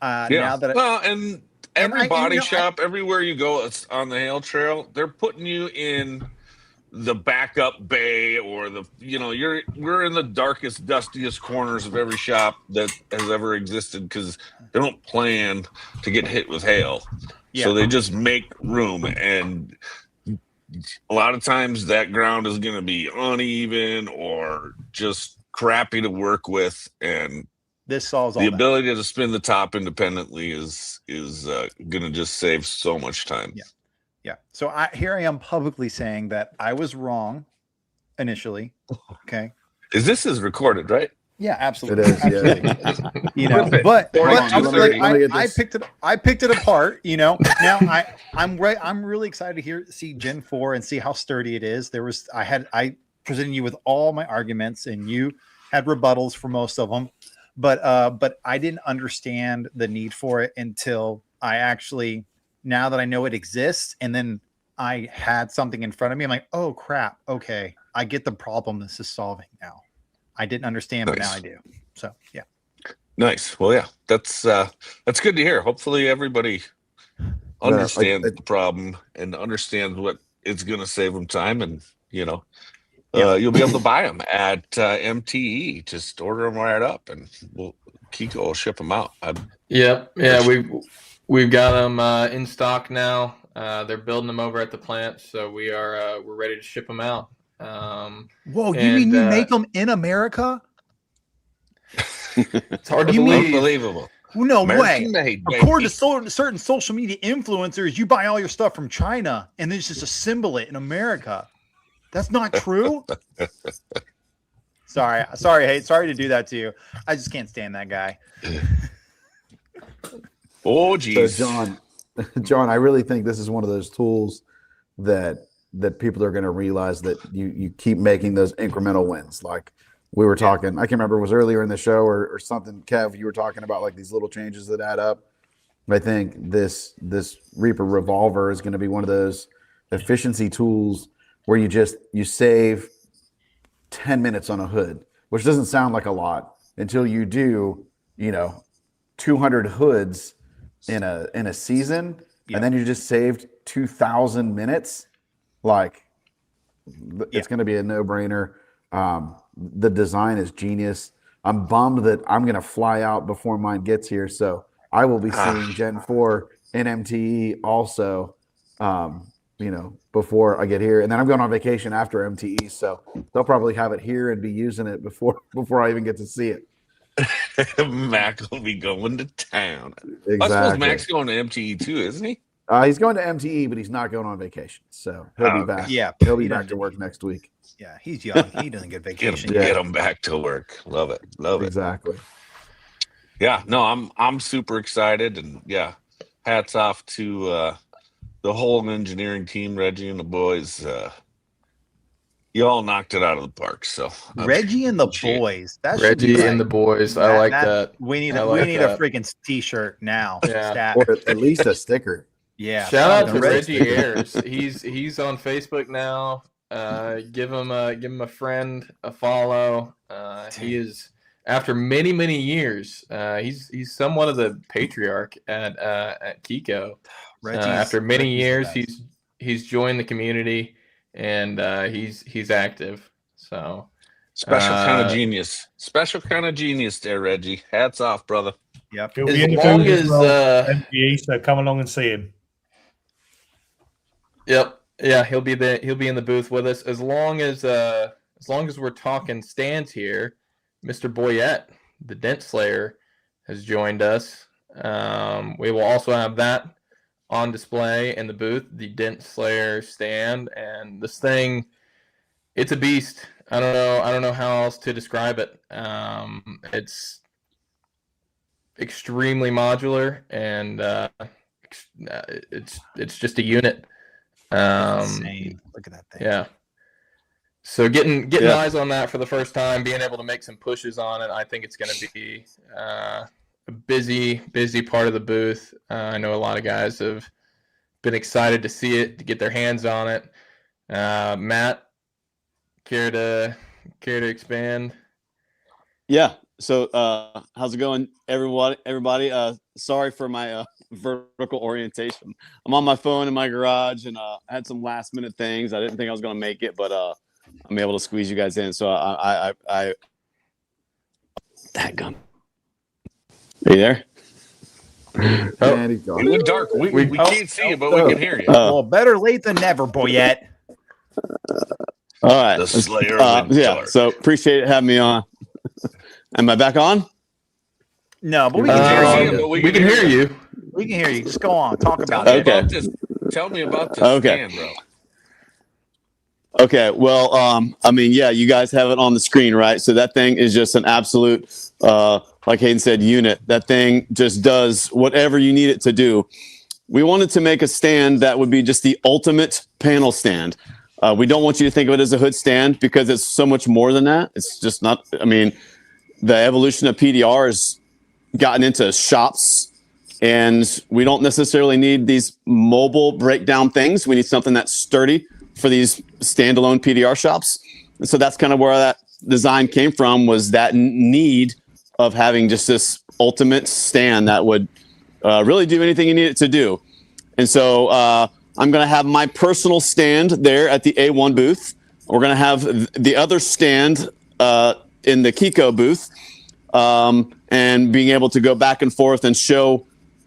Now that and every body shop, everywhere you go, it's on the hail trail. They're putting you in the backup bay, or we're in the darkest, dustiest corners of every shop that has ever existed because they don't plan to get hit with hail. So they just make room, and a lot of times that ground is going to be uneven or just crappy to work with, and this solves all the ability to spin the top independently is going to just save so much time. So here I am publicly saying that I was wrong initially. Okay, this is recorded, right? Yeah, absolutely. It is, absolutely. But I picked it apart. Now I'm really excited to see Gen 4 and see how sturdy it is. I presented you with all my arguments, and you had rebuttals for most of them, but I didn't understand the need for it until I actually, now that I know it exists, and then I had something in front of me, I'm like, oh crap, okay, I get the problem this is solving now. I didn't understand, but now I do. So nice. Well, that's good to hear. Hopefully everybody understands the problem and understands what it's going to save them time, and you'll be able to buy them at MTE. Just order them right up, and KECO will ship them out. We've got them in stock now. They're building them over at the plant, so we're ready to ship them out. Whoa, you mean you make them in America? It's hard to believe. Unbelievable. No American way. Made, according to certain social media influencers, you buy all your stuff from China and then just assemble it in America. That's not true. Sorry to do that to you. I just can't stand that guy. Oh, geez. So John, I really think this is one of those tools that people are going to realize that you keep making those incremental wins. Like we were talking, I can't remember, it was earlier in the show or something, Kev, you were talking about like these little changes that add up. I think this Reaper Revolver is going to be one of those efficiency tools where you save 10 minutes on a hood, which doesn't sound like a lot until you do, 200 hoods in a season, and then you just saved 2,000 minutes. Like it's going to be a no-brainer. The design is genius. I'm bummed that I'm going to fly out before mine gets here, so I will be seeing Gen 4 in MTE also, before I get here. And then I'm going on vacation after MTE, so they'll probably have it here and be using it before I even get to see it. Mac will be going to town. Exactly. I suppose Mac's going to MTE too, isn't he? He's going to MTE, but he's not going on vacation, so he'll be back. Yeah, he'll be back to work next week. Yeah, he's young. He doesn't get vacation. Get him back to work. Love it. Exactly. Yeah, no, I'm super excited, and hats off to the whole engineering team, Reggie and the boys. You all knocked it out of the park. So Reggie and the boys. That Reggie and the boys. I like that. We need a freaking t-shirt now. Yeah. Or at least a sticker. Yeah. Shout out to the Reggie Ayers. He's on Facebook now. Give him a friend a follow. He is, after many years, he's somewhat of the patriarch at KECO. After many years, he's joined the community, and he's active. So Special kind of genius. Special kind of genius there, Reggie. Hats off, brother. Yep. He'll be as in the long booth as as well, MTE, so come along and see him. Yep. Yeah, he'll be in the booth with us as long as we're talking stands here. Mr. Boyette, the Dent Slayer, has joined us. We will also have that on display in the booth, the Dent Slayer stand, and this thing, it's a beast. I don't know how else to describe it. It's extremely modular, and it's just a unit. Insane. Look at that thing. Yeah. So getting eyes on that for the first time, being able to make some pushes on it, I think it's going to be a busy part of the booth. I know a lot of guys have been excited to see it, to get their hands on it. Matt, care to expand? Yeah. So how's it going, everybody? Sorry for my vertical orientation. I'm on my phone in my garage, and I had some last minute things. I didn't think I was going to make it, but I'm able to squeeze you guys in. So I that gun. Are you there? And he's gone. It went dark. We can't see you, but we can hear you. Well, better late than never, Boyette. All right. The Slayer went yeah. dark. So appreciate it having me on. Am I back on? No, but we can hear you. We can hear you. We can hear you. Just go on. Talk Tell about me it. Okay. about this. Tell me about this Okay. stand, bro. Okay, well, I mean, yeah, you guys have it on the screen, right? So that thing is just an absolute, like Hayden said, unit. That thing just does whatever you need it to do. We wanted to make a stand that would be just the ultimate panel stand. We don't want you to think of it as a hood stand because it's so much more than that. It's just not, I mean, the evolution of PDR has gotten into shops, and we don't necessarily need these mobile breakdown things. We need something that's sturdy for these standalone PDR shops. And so that's kind of where that design came from, was that need of having just this ultimate stand that would really do anything you need it to do. And so I'm going to have my personal stand there at the A1 booth. We're going to have the other stand in the KECO booth, and being able to go back and forth and show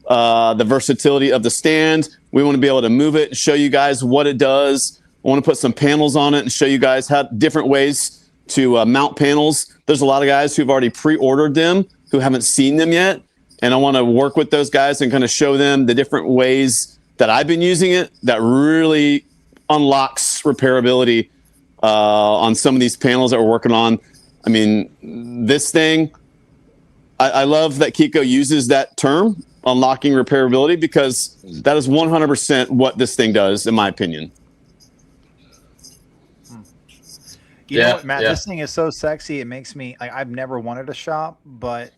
the versatility of the stand. We want to be able to move it, show you guys what it does. I want to put some panels on it and show you guys how different ways to mount panels. There's a lot of guys who've already pre-ordered them who haven't seen them yet. And I want to work with those guys and kind of show them the different ways that I've been using it that really unlocks repairability on some of these panels that we're working on. I mean, this thing, I love that KECO uses that term, unlocking repairability, because that is 100% what this thing does, in my opinion. You know what, Matt? This thing is so sexy. It makes me like, I've never wanted a shop, but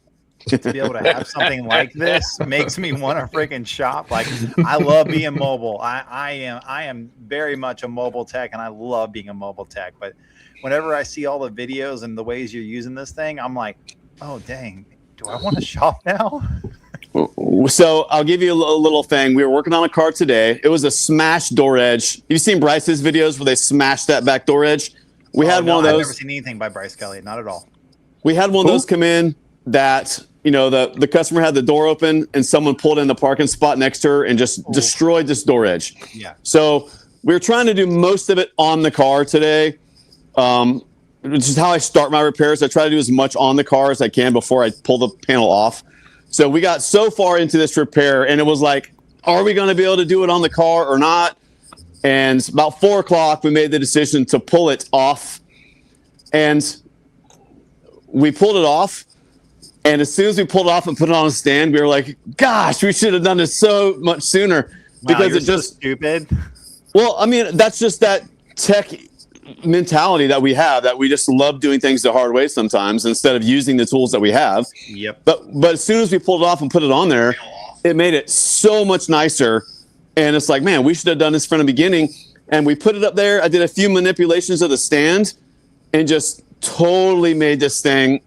to be able to have something like this makes me want to freaking shop. Like, I love being mobile. I am very much a mobile tech, and I love being a mobile tech. But whenever I see all the videos and the ways you're using this thing, I'm like, oh dang, do I want to shop now? So I'll give you a little thing. We were working on a car today. It was a smash door edge. You've seen Bryce's videos where they smashed that back door edge? We had one of those. I've never seen anything by Bryce Kelly. Not at all. We had one of those come in that, you know, the customer had the door open and someone pulled in the parking spot next to her and just destroyed this door edge. Yeah. So we were trying to do most of it on the car today. Which is how I start my repairs. I try to do as much on the car as I can before I pull the panel off. So we got so far into this repair, and it was like, are we going to be able to do it on the car or not? And about 4 o'clock, we made the decision to pull it off. And we pulled it off. And as soon as we pulled it off and put it on a stand, we were like, gosh, we should have done this so much sooner. Because you're it just so stupid. Well, I mean, that's just that tech mentality that we have, that we just love doing things the hard way sometimes instead of using the tools that we have. Yep. But as soon as we pulled it off and put it on there, it made it so much nicer. And it's like, man, we should have done this from the beginning. And we put it up there. I did a few manipulations of the stand and just totally made this thing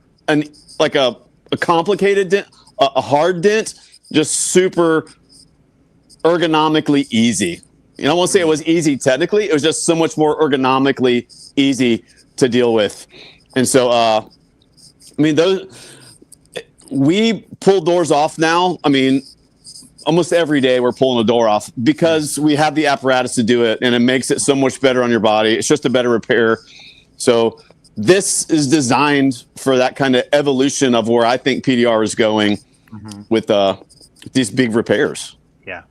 like a complicated dent, a hard dent, just super ergonomically easy. I won't say it was easy technically. It was just so much more ergonomically easy to deal with. And so, I mean, we pull doors off now. I mean, almost every day we're pulling a door off because we have the apparatus to do it, and it makes it so much better on your body. It's just a better repair. So this is designed for that kind of evolution of where I think PDR is going with these big repairs. Yeah.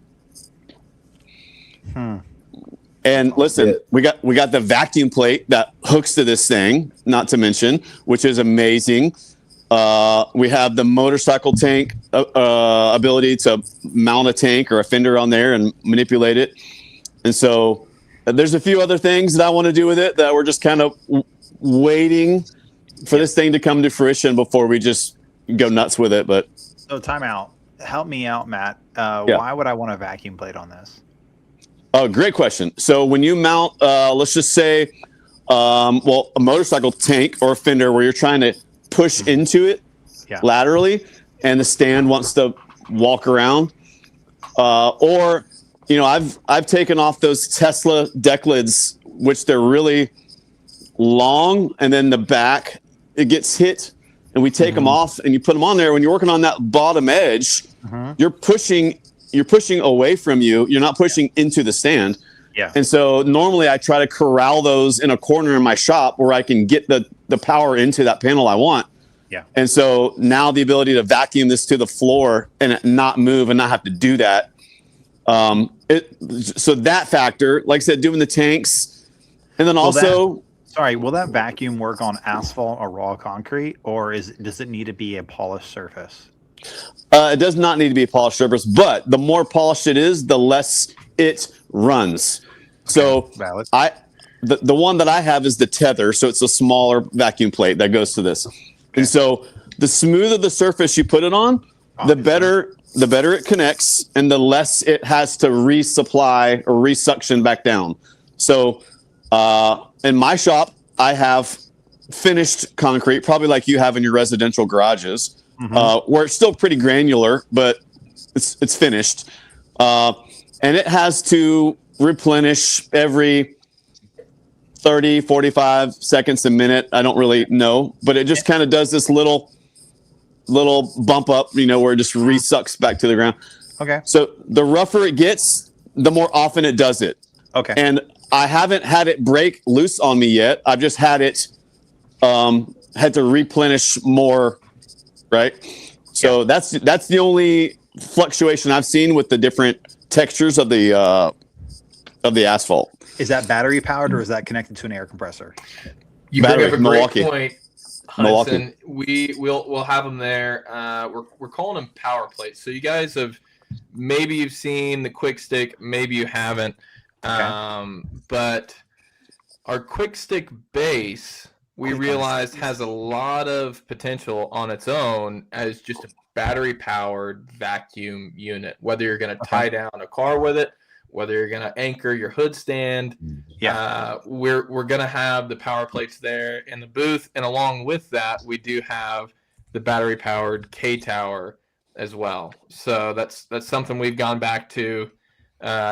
And listen, we got the vacuum plate that hooks to this thing, not to mention, which is amazing. We have the motorcycle tank ability to mount a tank or a fender on there and manipulate it. And so there's a few other things that I want to do with it that we're just kind of waiting for this thing to come to fruition before we just go nuts with it. But so time out. Help me out, Matt. Why would I want a vacuum plate on this? Oh, great question. So when you mount, let's just say, a motorcycle tank or a fender where you're trying to push into it laterally and the stand wants to walk around, or I've taken off those Tesla deck lids, which they're really long, and then the back it gets hit, and we take them off and you put them on there. When you're working on that bottom edge, you're pushing away from you. You're not pushing into the stand. Yeah. And so normally I try to corral those in a corner in my shop where I can get the power into that panel I want. Yeah. And so now the ability to vacuum this to the floor and it not move and not have to do that. So that factor, like I said, doing the tanks, and then will that vacuum work on asphalt or raw concrete, or does it need to be a polished surface? It does not need to be a polished surface, but the more polished it is, the less it runs. So valid. The one that I have is the Tether, so it's a smaller vacuum plate that goes to this. Okay. And so the smoother the surface you put it on, the better it connects, and the less it has to resupply or resuction back down. So in my shop, I have finished concrete, probably like you have in your residential garages, where it's still pretty granular, but it's finished. And it has to replenish every 30, 45 seconds, a minute. I don't really know, but it just kind of does this little bump up, where it just resucks back to the ground. Okay. So the rougher it gets, the more often it does it. Okay. And I haven't had it break loose on me yet. I've just had it, had to replenish more. Right. So that's the only fluctuation I've seen with the different textures of the asphalt. Is that battery powered or is that connected to an air compressor? You bring up a Milwaukee. great point, Hudson. We'll have them there. We're calling them power plates. So you guys you've seen the quick stick, maybe you haven't. Okay. But our quick stick base, we realized has a lot of potential on its own as just a battery powered vacuum unit, whether you're going to tie down a car with it, whether you're going to anchor your hood stand. We're going to have the power plates there in the booth. And along with that, we do have the battery powered K tower as well. So that's something we've gone back to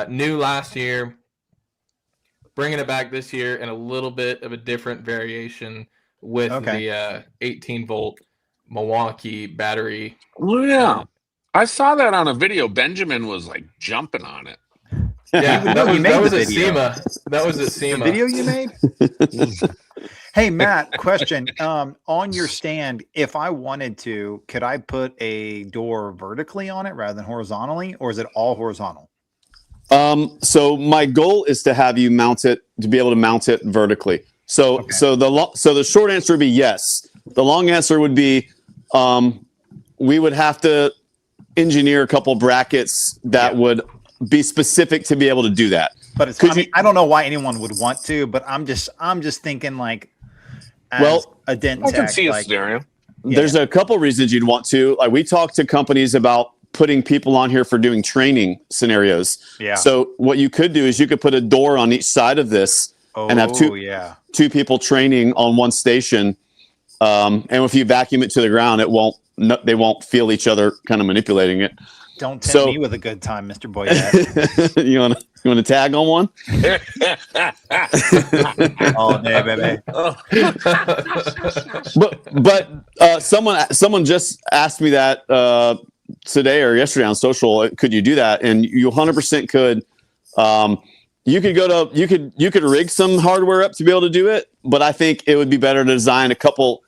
new last year, bringing it back this year in a little bit of a different variation with the 18 volt Milwaukee battery. Oh, yeah. I saw that on a video. Benjamin was like jumping on it. Yeah, that was at SEMA. That was at SEMA. The video you made? Hey, Matt, question. On your stand, if I wanted to, could I put a door vertically on it rather than horizontally, or is it all horizontal? So my goal is to have you be able to mount it vertically. So the short answer would be yes. The long answer would be, we would have to engineer a couple brackets that would be specific to be able to do that. But I don't know why anyone would want to, but I'm just thinking like, a dent I tech, can see a scenario. There's a couple reasons you'd want to. Like we talked to companies about putting people on here for doing training scenarios. Yeah. So what you could do is you could put a door on each side of this and have two people training on one station. And if you vacuum it to the ground, they won't feel each other kind of manipulating it. Don't tempt me with a good time, Mr. Boyette. you want to tag on one? All day, baby. But someone just asked me that today or yesterday on social. Could you do that? And you 100% could. You could rig some hardware up to be able to do it, but I think it would be better to design a couple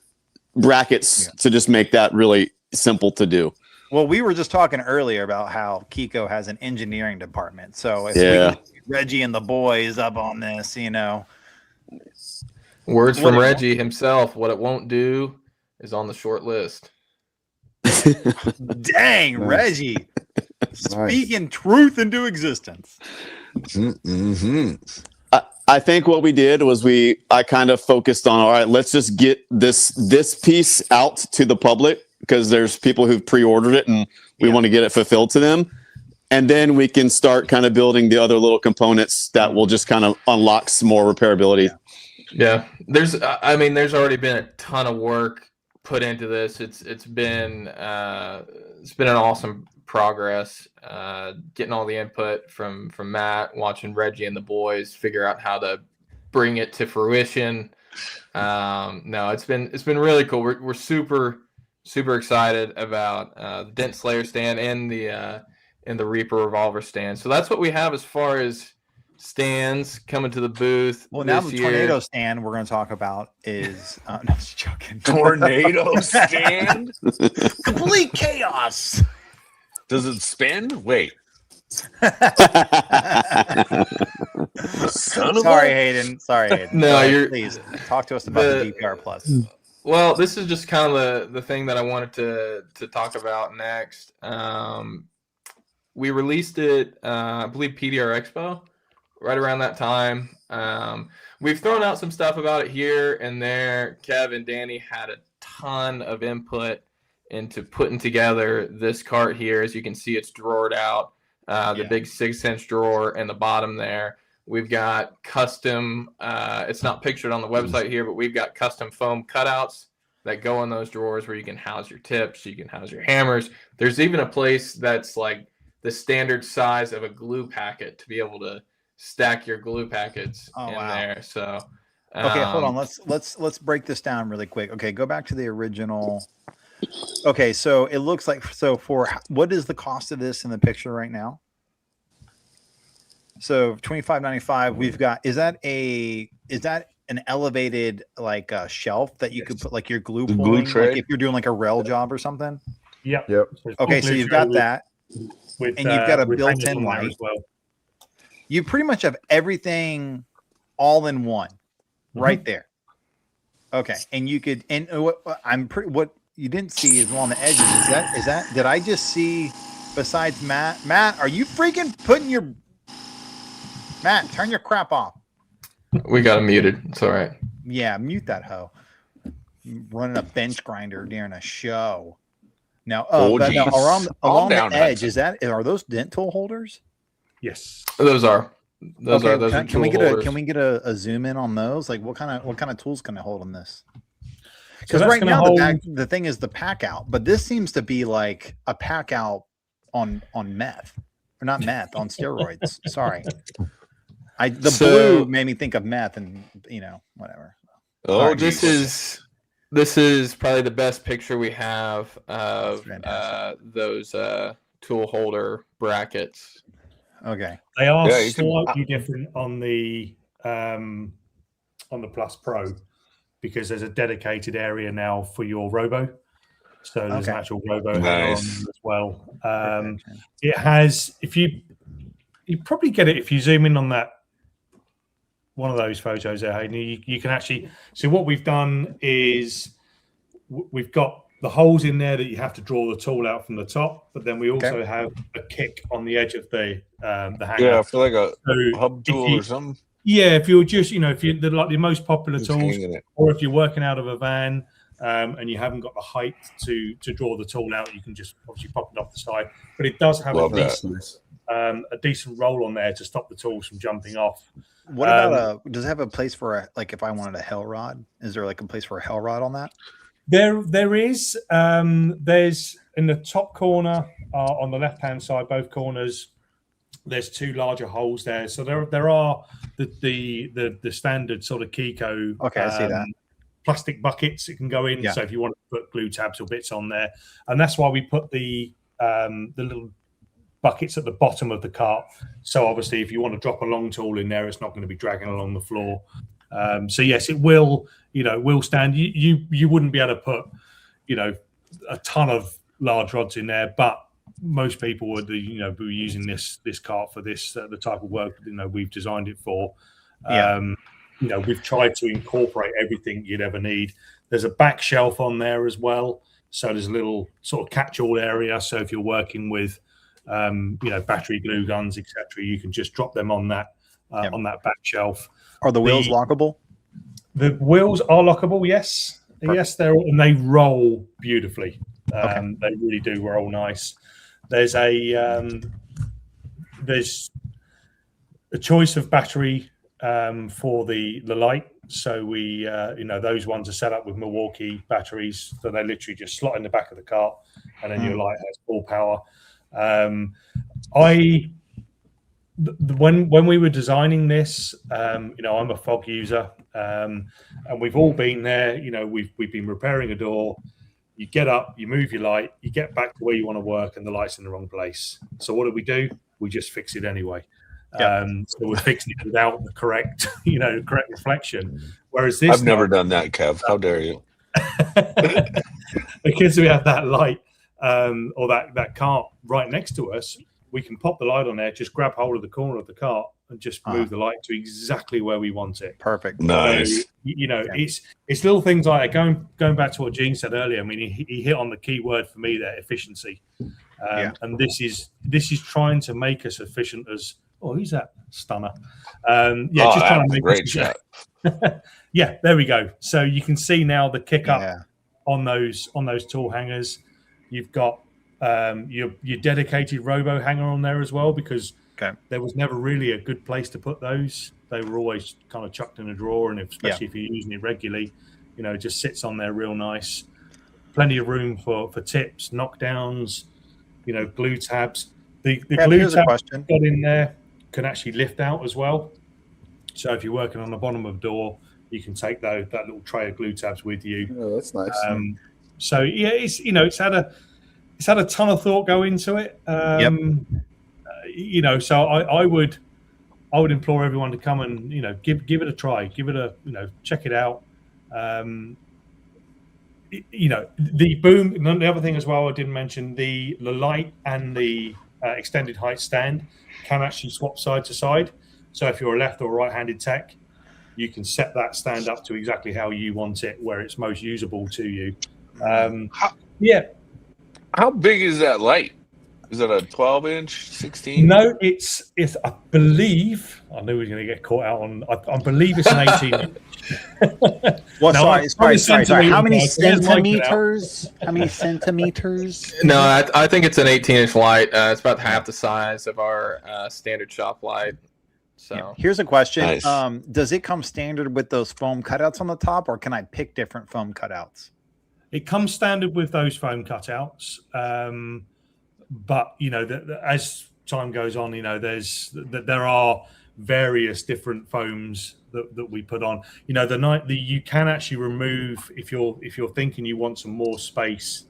brackets to just make that really simple to do. Well, we were just talking earlier about how KECO has an engineering department. So if we get Reggie and the boys up on this, Words from Reggie himself. What it won't do is on the short list. Dang, Reggie. Speaking truth into existence. Mm-hmm. I think what we did was I kind of focused on, all right, let's just get this piece out to the public, because there's people who've pre-ordered it and we want to get it fulfilled to them. And then we can start kind of building the other little components that will just kind of unlock some more repairability. Yeah. There's already been a ton of work put into this. It's been an awesome progress, getting all the input from Matt, watching Reggie and the boys figure out how to bring it to fruition. No, it's been really cool. We're super excited about the Dent Slayer stand and the Reaper revolver stand. So that's what we have as far as stands coming to the booth. Well, now the tornado stand we're going to talk about is no, just joking. Tornado stand? Complete chaos. Does it spin? Wait. Sorry, Hayden. No, please talk to us about the GPR Plus. Well, this is just kind of the thing that I wanted to talk about next. We released it, I believe, PDR Expo, right around that time. We've thrown out some stuff about it here and there. Kev and Danny had a ton of input into putting together this cart here. As you can see, it's drawered out, the big 6-inch drawer in the bottom there. We've got custom, it's not pictured on the website here, but we've got custom foam cutouts that go in those drawers where you can house your tips, you can house your hammers. There's even a place that's like the standard size of a glue packet to be able to stack your glue packets there. So okay, hold on. Let's break this down really quick. Okay, go back to the original. Okay, so it looks like, so for what is the cost of this in the picture right now? So $25.95. We've got, is that an elevated like shelf that you could put like your glue pulling, like if you're doing like a rail job or something? Yep. Okay, so you've got that, and you've got a built-in light. As well. You pretty much have everything all in one, right there. Okay, and you could, and what you didn't see is along the edges. Is that? Did I just see? Besides Matt, are you freaking putting your Matt? Turn your crap off. We got him muted. It's all right. Yeah, mute that hoe. Running a bench grinder during a show. Now, along the edge, are those dent tool holders? Yes, those are. Those are can we get a zoom in on those? Like, what kind of tools can I hold on this? Because right now the thing is the pack out, but this seems to be like a pack out on meth, or not meth, on steroids. Sorry, blue made me think of meth, and whatever. Oh, this is probably the best picture we have of those tool holder brackets. Okay, they are slightly different on the Plus Pro, because there's a dedicated area now for your robo. So there's an actual robo on as well. It has, if you probably get it if you zoom in on that one of those photos there, Hayden, you can actually see what we've done is we've got the holes in there that you have to draw the tool out from the top, but then we also have a kick on the edge of the hanger. Yeah, I feel like a hub tool or something. Yeah, if you're just, if you're like the most popular tools, or if you're working out of a van, and you haven't got the height to draw the tool out, you can just obviously pop it off the side. But it does have a decent roll on there to stop the tools from jumping off. What about does it have a place for like if I wanted a hell rod? Is there like a place for a hell rod on that? There is. There's in the top corner on the left-hand side, both corners. There's 2 larger holes there, so there are the standard sort of KECO. Okay, I see that. Plastic buckets it can go in. Yeah. So if you want to put glue tabs or bits on there, and that's why we put the little buckets at the bottom of the cart. So obviously, if you want to drop a long tool in there, it's not going to be dragging along the floor. So yes, it will. Will stand. You wouldn't be able to put, a ton of large rods in there, but most people would, be using this cart for this the type of work we've designed it for. We've tried to incorporate everything you'd ever need. There's a back shelf on there as well, so there's a little sort of catch-all area. So if you're working with, battery glue guns, etc., you can just drop them on that back shelf. Are the wheels lockable? The wheels are lockable. Yes. Perfect. Yes, they roll beautifully. They really do roll nice. There's a choice of battery for the light. So we those ones are set up with Milwaukee batteries, so they literally just slot in the back of the cart, and then your light has full power. When we were designing this, I'm a fog user, and we've all been there. We've been repairing a door. You get up, you move your light, you get back to where you want to work, and the light's in the wrong place. So what do? We just fix it anyway. So we're fixing it without the correct reflection. Whereas this, I've never done that, Kev. How dare you? Because we have that light or that cart right next to us, we can pop the light on there, just grab hold of the corner of the cart, and just move the light to exactly where we want it. Perfect. Nice. So, it's little things like that. Going back to what Gene said earlier. I mean, he hit on the key word for me there: efficiency. And this is trying to make us efficient as. Oh, who's that stunner? Just trying to make great shot. Yeah, there we go. So you can see now the kick up on those tool hangers. You've got your dedicated robo hanger on there as well, because there was never really a good place to put those. They were always kind of chucked in a drawer, and especially if you're using it regularly, it just sits on there real nice. Plenty of room for tips, knockdowns, glue tabs. The glue tab got in there can actually lift out as well. So if you're working on the bottom of a door, you can take that little tray of glue tabs with you. Oh, that's nice. So yeah, it's had a ton of thought go into it. So I would implore everyone to come and give it a try, check it out. The boom. And the other thing as well, I didn't mention the light and the extended height stand can actually swap side to side. So if you're a left or right-handed tech, you can set that stand up to exactly how you want it, where it's most usable to you. How big is that light? Is it a 12-inch, 16? No, it's. I believe. I knew we were going to get caught out on. I believe it's an 18. Sorry. How many centimeters? How many centimeters? No, I think it's an 18-inch light. It's about half the size of our standard shop light. So here's a question: nice. Does it come standard with those foam cutouts on the top, or can I pick different foam cutouts? It comes standard with those foam cutouts, but as time goes on, there are various different foams that we put on. You can actually remove if you're thinking you want some more space.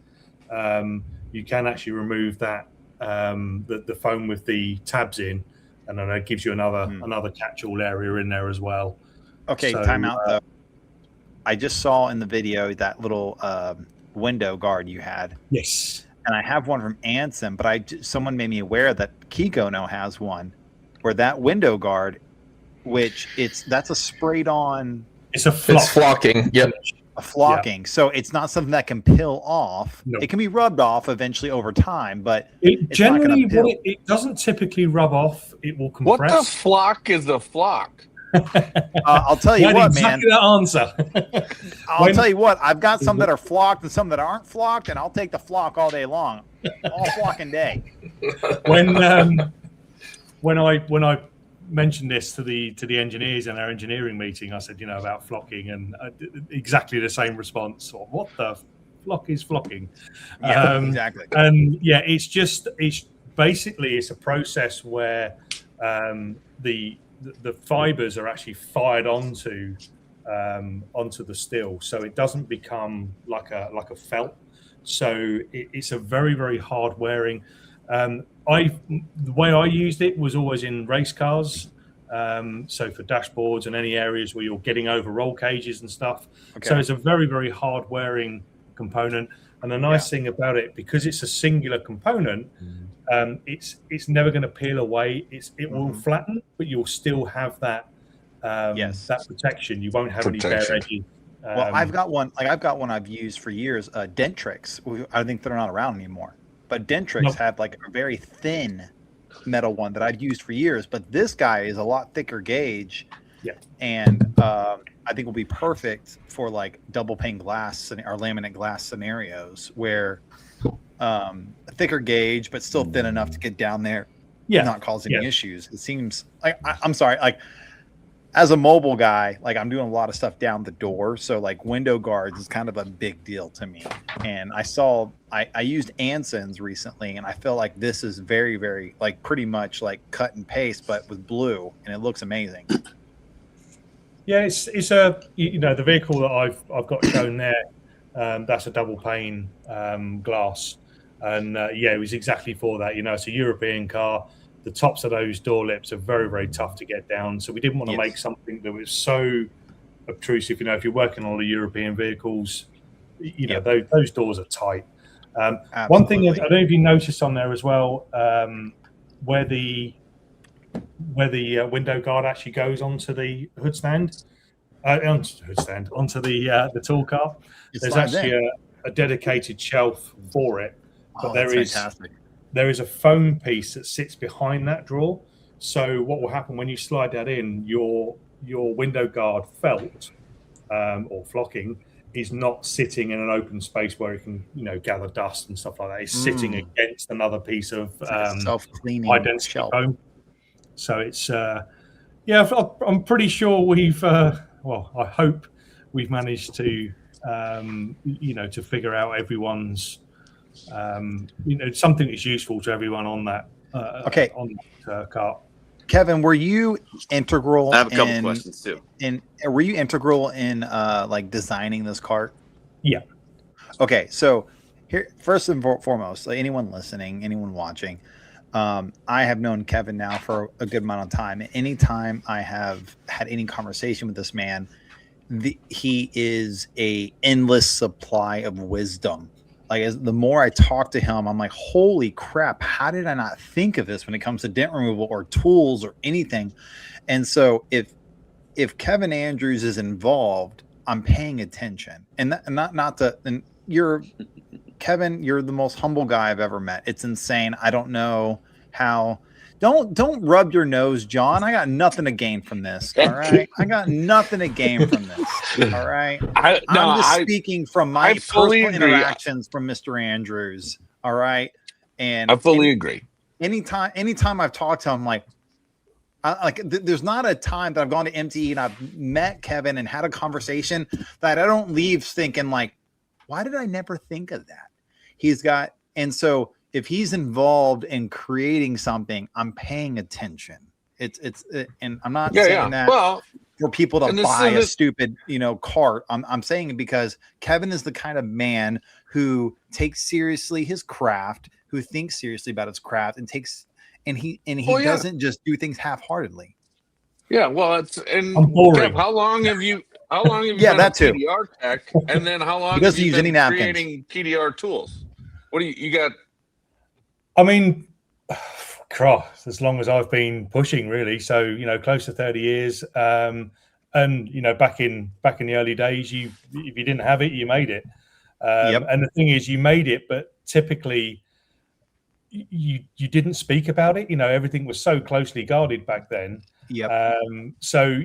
You can actually remove that the foam with the tabs in, and then it gives you another catch-all area in there as well. Okay, time out though. I just saw in the video that little window guard you had. Yes. And I have one from Anson, but someone made me aware that KECO now has one where that window guard, that's a sprayed on. It's a flock. It's flocking. Yep. A flocking. Yeah. So it's not something that can peel off. No. It can be rubbed off eventually over time, but it doesn't typically rub off. It will compress. What the flock is a flock? I'll tell you what, man. Exactly that answer. I'll tell you what. I've got some that are flocked and some that aren't flocked, and I'll take the flock all day long, all flocking day. When I mentioned this to the engineers in our engineering meeting, I said, about flocking, and exactly the same response. Or what the flock is flocking? Yeah, exactly. And yeah, it's basically a process where the fibers are actually fired onto the steel, so it doesn't become like a felt. So it's a very, very hard wearing. The way I used it was always in race cars, so for dashboards and any areas where you're getting over roll cages and stuff. Okay. So it's a very, very hard wearing component. And the nice thing about it, because it's a singular component, it's never going to peel away. It will flatten, but you'll still have that that protection. You won't have any bare edges. Well, I've got one I've used for years, Dentrix. I think they're not around anymore. But Dentrix had like a very thin metal one that I'd used for years. But this guy is a lot thicker gauge. Yeah. And I think will be perfect for like double pane glass or laminate glass scenarios where a thicker gauge, but still thin enough to get down there. Yeah. And not cause any issues. It seems like, I'm sorry, like, as a mobile guy, like I'm doing a lot of stuff down the door. So like window guards is kind of a big deal to me. And I used Anson's recently, and I feel like this is very, very like pretty much like cut and paste, but with blue, and it looks amazing. Yeah, it's a the vehicle that I've got shown there. That's a double pane glass, and it was exactly for that. It's a European car. The tops of those door lips are very, very tough to get down. So we didn't want to make something that was so obtrusive. If you're working on the European vehicles, those doors are tight. One thing I don't know if you noticed on there as well, where the window guard actually goes onto the hood stand, onto the tool car. There's actually a dedicated shelf for it, but there is a foam piece that sits behind that drawer. So what will happen when you slide that in, your window guard felt or flocking is not sitting in an open space where it can gather dust and stuff like that. It's sitting against another piece of self-cleaning identity shelf. foam. So it's I'm pretty sure we've I hope we've managed to to figure out everyone's something that's useful to everyone on that on that cart. Kevin, were you integral? I have a couple questions too. Were you integral in like designing this cart? Yeah. Okay, so here, first and foremost, like anyone listening, anyone watching, I have known Kevin now for a good amount of time. Anytime I have had any conversation with this man, he is a endless supply of wisdom. Like the more I talk to him, I'm like, holy crap, how did I not think of this when it comes to dent removal or tools or anything? And so if Kevin Andrews is involved, I'm paying attention. And you're Kevin, you're the most humble guy I've ever met. It's insane. I don't know how. Don't rub your nose, John. I got nothing to gain from this. All right. I got nothing to gain from this. All right. I'm just speaking from my personal interactions from Mr. Andrews. All right. And I fully agree. Anytime I've talked to him, there's not a time that I've gone to MTE and I've met Kevin and had a conversation that I don't leave thinking like, why did I never think of that? And so if he's involved in creating something, I'm paying attention. And I'm not saying that for people to buy a stupid, cart. I'm saying it because Kevin is the kind of man who takes seriously his craft, who thinks seriously about his craft, and he doesn't just do things half-heartedly. Yeah, well, Kev, how long have you been a PDR tech, and then how long have you been creating PDR tools? What do you got? I mean, as long as I've been pushing, really. So close to 30 years. And back in the early days, if you didn't have it, you made it. And the thing is, you made it, but typically you didn't speak about it. Everything was so closely guarded back then. Yep. So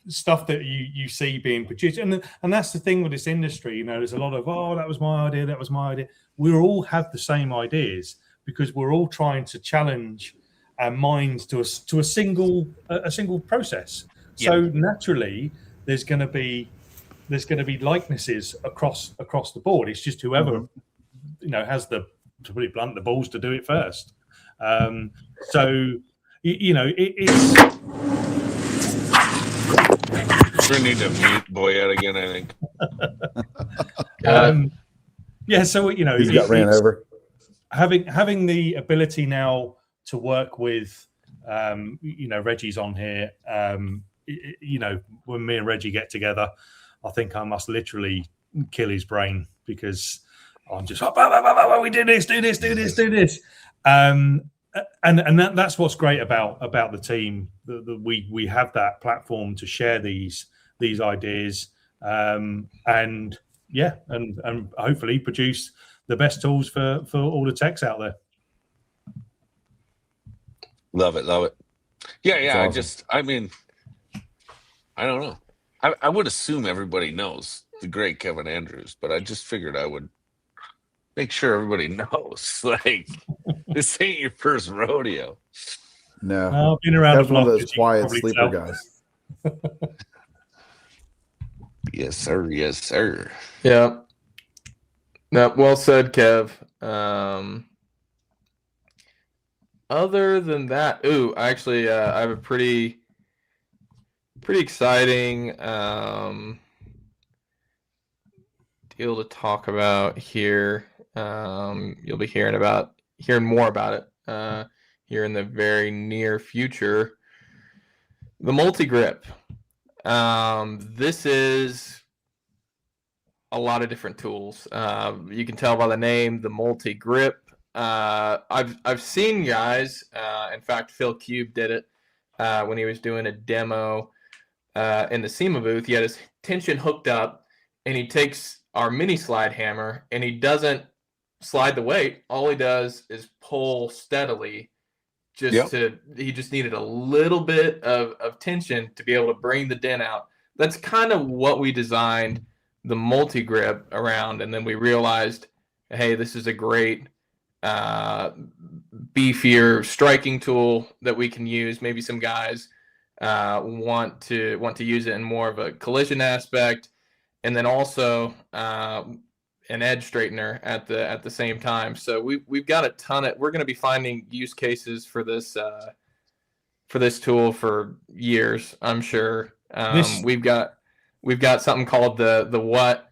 stuff that you see being produced, and that's the thing with this industry. There's a lot of that was my idea, that was my idea. We all have the same ideas because we're all trying to challenge our minds to a single process. So naturally, there's going to be likenesses across the board. It's just whoever has to put it blunt, the balls to do it first. It's. We need to mute Boyette again, I think. So he's got ran over. Having the ability now to work with, Reggie's on here. When me and Reggie get together, I think I must literally kill his brain because I'm just we do this. And that's what's great about the team. That we have that platform to share these ideas, and hopefully produce the best tools for all the techs out there. Love it. Yeah. Awesome. I don't know. I would assume everybody knows the great Kevin Andrews, but I just figured I would make sure everybody knows. Like, this ain't your first rodeo. No, I've been around. That's one of those quiet sleeper guys. Yes, sir. Yes, sir. Yeah. No, well said, Kev. Other than that, I have a pretty exciting deal to talk about here. You'll be hearing more about it here in the very near future. The multi-grip. This is a lot of different tools. You can tell by the name, the multi-grip. I've seen guys. In fact, Phil Cube did it when he was doing a demo in the SEMA booth. He had his tension hooked up, and he takes our mini slide hammer, and he doesn't slide the weight. All he does is pull steadily. He just needed a little bit of tension to be able to bring the dent out. That's kind of what we designed the multi-grip around, and then we realized, hey, this is a great beefier striking tool that we can use. Maybe some guys want to use it in more of a collision aspect, and then also an edge straightener at the same time. So we've got a ton of. We're going to be finding use cases for this tool for years, I'm sure. We've got something called the what,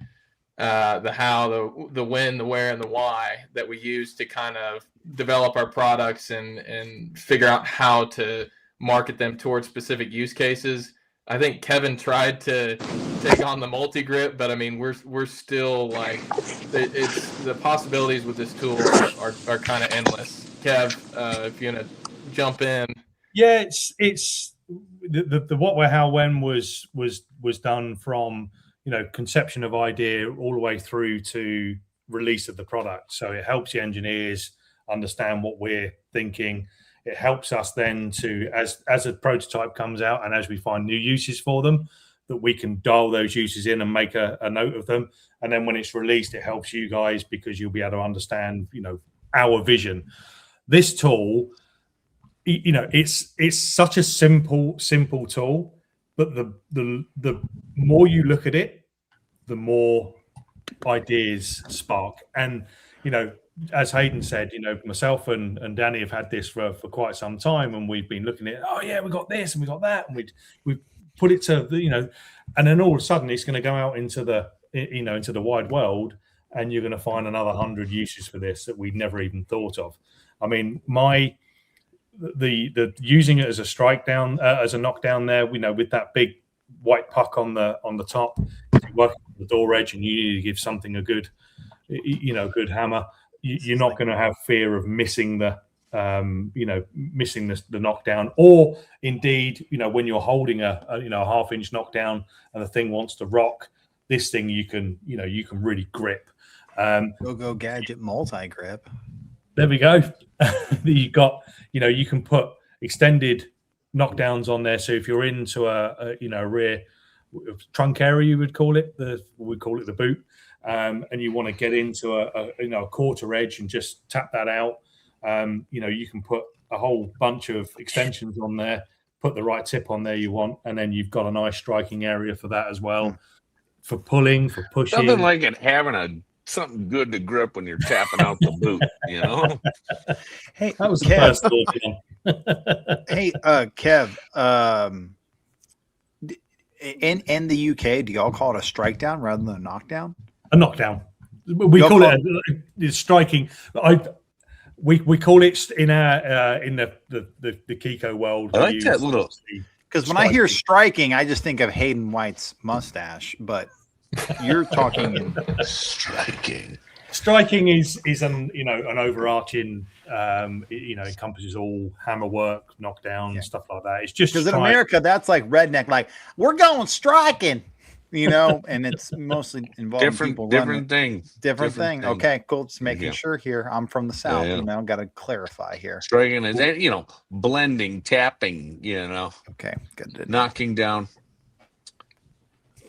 the how, the when, the where, and the why that we use to kind of develop our products and figure out how to market them towards specific use cases. I think Kevin tried to take on the multi-grip, but I mean, we're still like, it's the possibilities with this tool are kind of endless. Kev, if you want to jump in. Yeah, it's the what, where, how, when was done from conception of idea all the way through to release of the product. So it helps the engineers understand what we're thinking. It helps us then to, as a prototype comes out and as we find new uses for them, that we can dial those uses in and make a note of them. And then when it's released, it helps you guys because you'll be able to understand, our vision. This tool, it's such a simple tool, but the more you look at it, the more ideas spark. And, as Hayden said, myself and Danny have had this for quite some time, and we've been looking at, we got this and we got that, and we've put it to and then all of a sudden it's going to go out into the into the wide world, and you're going to find another 100 uses for this that we'd never even thought of. I mean, the using it as a strike down, as a knockdown there, with that big white puck on the top, if you're working on the door edge and you need to give something a good good hammer, you're not going to have fear of missing the knockdown, or indeed, when you're holding a half-inch knockdown and the thing wants to rock, this thing you can really grip. Go gadget multi-grip. There we go. You got, you can put extended knockdowns on there. So if you're into a rear trunk area, you would call it the boot, and you want to get into a quarter edge and just tap that out. You can put a whole bunch of extensions on there, put the right tip on there you want, and then you've got a nice striking area for that as well, for pulling, for pushing. Nothing like it having something good to grip when you're tapping out the boot, you know. Hey, That was the Kev. first thought. Hey, Kev. In the UK, do y'all call it a strike down rather than a knockdown? A knockdown. We call it striking. We call it in the KECO world. I like that little. Because when I hear striking, I just think of Hayden White's mustache, but you're talking Striking. Striking is an overarching encompasses all hammer work, knockdown, stuff like that. It's just because in America that's like redneck, like we're going striking, and it's mostly involving people different thing. Different thing. Okay, cool. Just making sure here. I'm from the South, got to clarify here. Striking is blending, tapping, Okay, good. knocking down.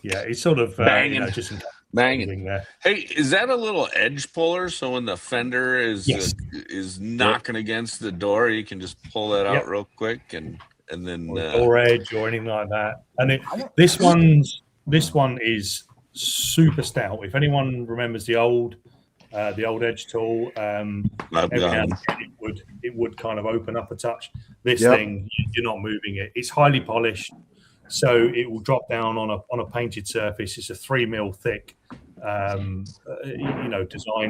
Yeah, it's sort of banging. Just Banging. there. Hey, is that a little edge puller? So when the fender is knocking against the door, you can just pull that out real quick and then door edge or anything like that. And this one is super stout. If anyone remembers the old edge tool, every now and again it would kind of open up a touch. This thing, you're not moving it. It's highly polished. So it will drop down on a painted surface. It's a 3 mil thick, design,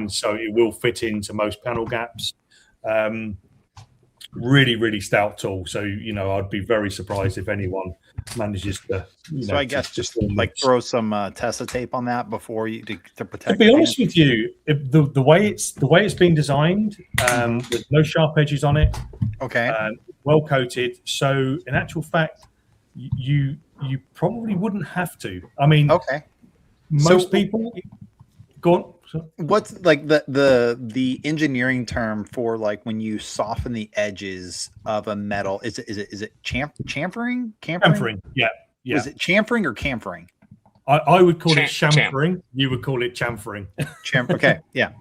so it will fit into most panel gaps. Really, really stout tool. So I'd be very surprised if anyone manages to. So I guess just like throw some Tessa tape on that before you to protect. To be honest with you, the way it's been designed, there's no sharp edges on it. Okay. Well coated. So in actual fact, you probably wouldn't have to. I mean, most people go on. What's like the engineering term for like when you soften the edges of a metal? Is it chamfering? Chamfering. Yeah. Is it chamfering or camfering? I would call it chamfering. You would call it chamfering. Okay. Yeah.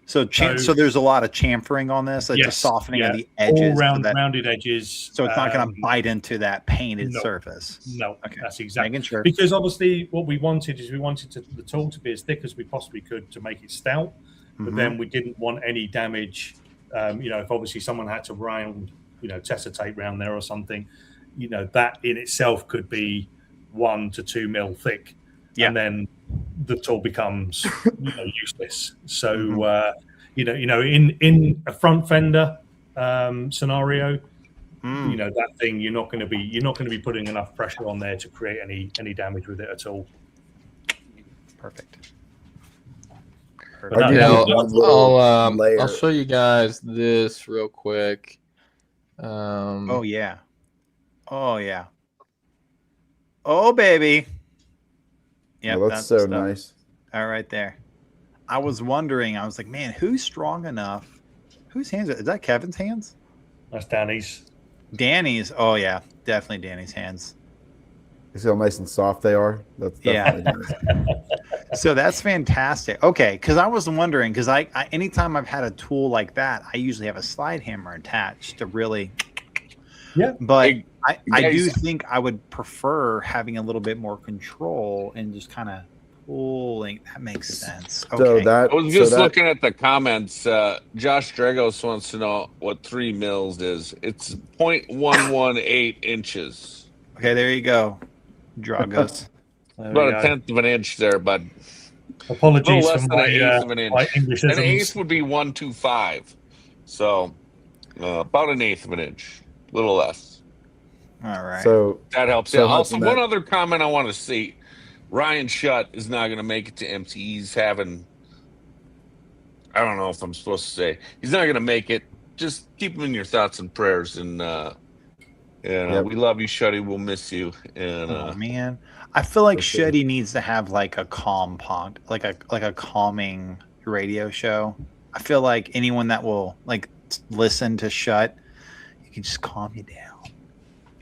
So there's a lot of chamfering on this, like the softening of the edges, all rounded edges. So it's not going to bite into that painted surface. No, okay, that's exactly. Making sure. Because obviously, what we wanted the tool to be as thick as we possibly could to make it stout, but then we didn't want any damage. If obviously someone had to round, Tessa tape round there or something, that in itself could be 1 to 2 mil thick. And then the tool becomes useless. So in a front fender scenario, that thing you're not going to be putting enough pressure on there to create any damage with it at all. Perfect. I'll show you guys this real quick. Oh yeah. Oh baby. Yeah, that's so nice. All right there. I was wondering, I was like, man, who's strong enough? Whose hands is that? Kevin's hands? That's Danny's. Danny's. Oh yeah, definitely Danny's hands. You see how nice and soft they are? That's definitely So that's fantastic. Okay, because I was wondering, because I anytime I've had a tool like that, I usually have a slide hammer attached to really. Yeah. But I do think I would prefer having a little bit more control and just kind of pulling. That makes sense. Okay. So I was just looking at the comments. Josh Dragos wants to know what 3 mils is. It's 0.118 inches. Okay, there you go, Dragos. About a tenth of an inch there, but apologies less for than my, an eighth of an inch. An eighth would be 125. So about an eighth of an inch, a little less. All right. So that helps. So also, one other comment I want to see: Ryan Shutt is not going to make it to MTE. He's having, I don't know if I'm supposed to say, he's not going to make it. Just keep him in your thoughts and prayers. And we love you, Shuddy. We'll miss you. And oh man, I feel like Shuddy needs to have like a calm pod, like a calming radio show. I feel like anyone that will like listen to Shutt, you can just calm you down.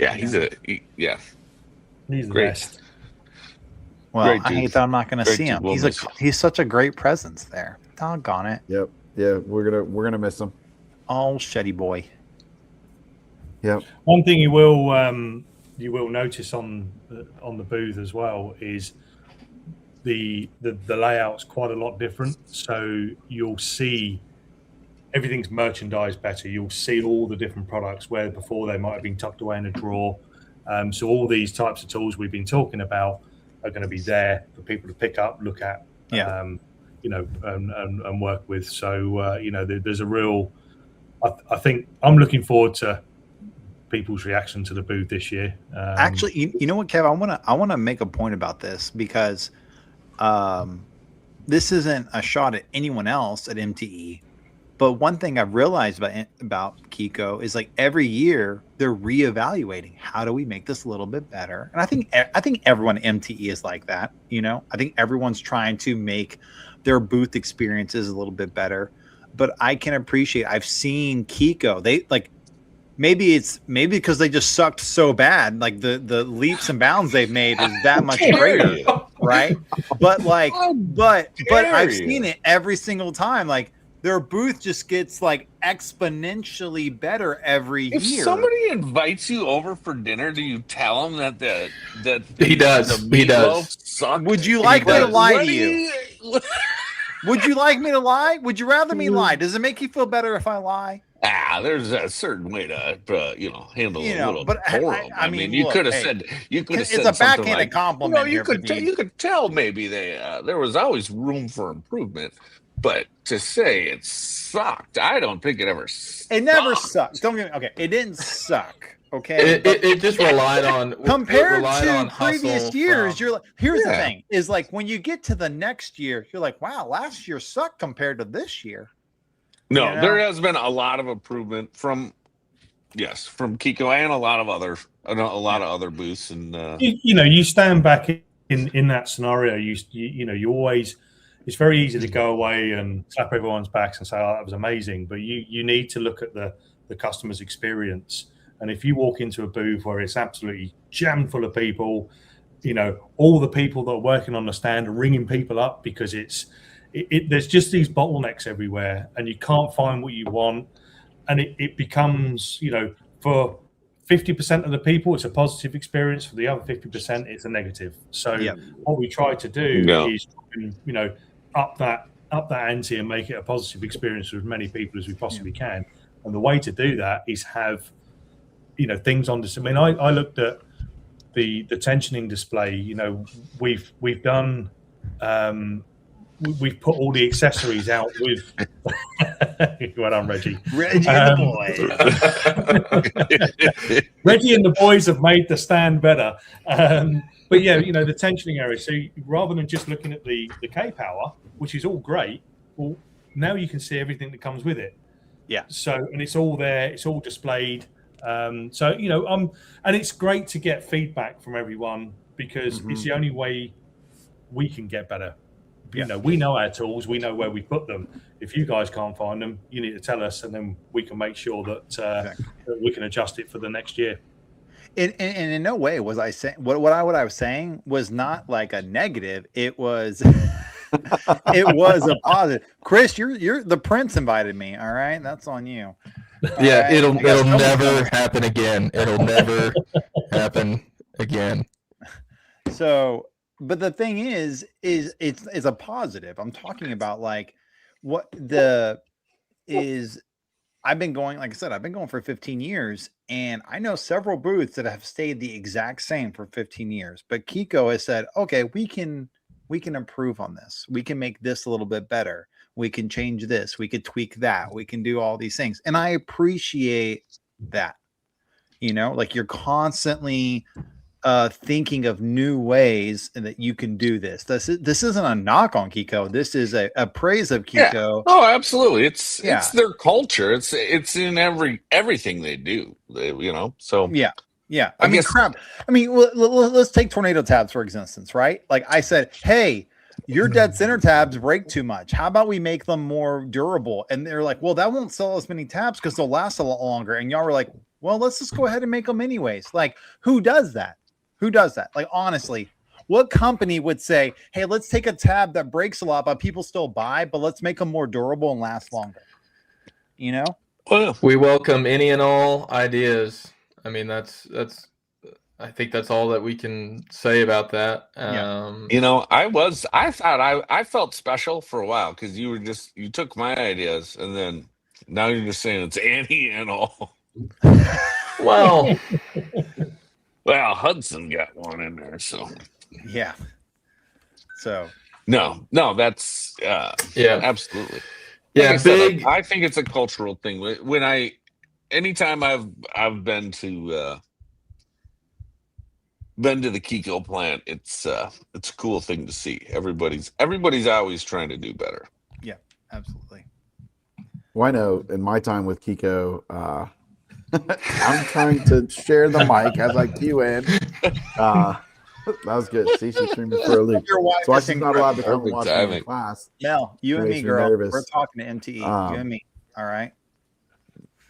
Yeah, He's the Great. best. Well, Great I dude. hate that I'm not going to Great see dude. him. We'll miss you. He's such a great presence there. Doggone it. Yep. Yeah, we're gonna miss him. Oh, Shetty boy. Yep. One thing you will notice on the booth as well is the layout's quite a lot different. So you'll see everything's merchandised better. You'll see all the different products where before they might have been tucked away in a drawer. So all these types of tools we've been talking about are going to be there for people to pick up, look at, and work with. So there's a real. I think I'm looking forward to people's reaction to the booth this year. Actually, you know what, Kev? I want to make a point about this because this isn't a shot at anyone else at MTE. But one thing I've realized about KECO is like every year they're reevaluating how do we make this a little bit better. And I think everyone at MTE is like that. I think everyone's trying to make their booth experiences a little bit better. But I can appreciate. I've seen KECO. They like maybe because they just sucked so bad. Like the leaps and bounds they've made is that much greater, right? But I've seen it every single time. Like. Their booth just gets like exponentially better every year. If somebody invites you over for dinner, do you tell them that He does. the He does. meatloaf sucked? Would you like me to lie What to do you? Would you like me to lie? Would you rather me lie? Does it make you feel better if I lie? There's a certain way to handle a little but decorum. I mean, you look, could have hey, said it's something a backhanded like, compliment. you could tell maybe there was always room for improvement, but to say it sucked, I don't think it ever. It never sucked. Don't get me. Okay, it didn't suck. Okay, It just relied on compared relied to on previous hustle years. from- You're like, here's the thing: is like when you get to the next year, you're like, wow, last year sucked compared to this year. No, there has been a lot of improvement from KECO and a lot of other booths, and you stand back in that scenario. You always. It's very easy to go away and slap everyone's backs and say, "Oh, that was amazing." But you need to look at the customer's experience. And if you walk into a booth where it's absolutely jammed full of people, all the people that are working on the stand are ringing people up because there's just these bottlenecks everywhere, and you can't find what you want, and it becomes for 50% of the people it's a positive experience. For the other 50%, it's a negative. So what we try to do is up that ante and make it a positive experience for as many people as we possibly can. And the way to do that is have things on this. I mean, I looked at the tensioning display. We've done we've put all the accessories out with well done, Reggie and the boys. Reggie and the boys have made the stand better. But the tensioning area. So rather than just looking at the K-Power, which is all great, well, now you can see everything that comes with it. Yeah. So, and it's all there, it's all displayed. And it's great to get feedback from everyone because it's the only way we can get better. We know our tools, we know where we put them. If you guys can't find them, you need to tell us, and then we can make sure that, that we can adjust it for the next year. And in no way was I saying what I was saying was not like a negative. It was it was a positive. Chris, you're the Prince invited me. All right, that's on you. Yeah, right. it'll never happen again. It'll never happen again. So, but the thing is it's a positive. I'm talking about like what I've been going, like I said, I've been going for 15 years, and I know several booths that have stayed the exact same for 15 years. But KECO has said, okay, we can improve on this. We can make this a little bit better. We can change this. We could tweak that. We can do all these things. And I appreciate that. Like you're constantly thinking of new ways that you can do this. This isn't a knock on KECO. This is a praise of KECO. Yeah. Oh, absolutely. It's their culture. It's in everything they do. So yeah. I mean, crap. I mean, let's take tornado tabs for instance, right? Like I said, hey, your dead center tabs break too much. How about we make them more durable? And they're like, well, that won't sell as many tabs because they'll last a lot longer. And y'all were like, well, let's just go ahead and make them anyways. Like, who does that? Who does that? Like, honestly, what company would say, hey, let's take a tab that breaks a lot, but people still buy, but let's make them more durable and last longer? You know? Well, We welcome any and all ideas. I mean, that's I think that's all that we can say about that. you know, I thought I felt special for a while because you took my ideas and then now you're just saying it's any and all. Well, Well, Hudson got one in there, so Yeah. So no, that's yeah, absolutely. yeah, I said, big. I think it's a cultural thing. Anytime I've been to the KECO plant, it's a cool thing to see. Everybody's always trying to do better. yeah, absolutely. Well, I know in my time with Kiko, I'm trying to share the mic as I cue in. That was good. See, she's streaming for a loop. Your wife So is she's not allowed to come and Perfect watch me timing. in class. Mel, you and Makes me, me girl. nervous. We're talking to MTE. You and me. All right.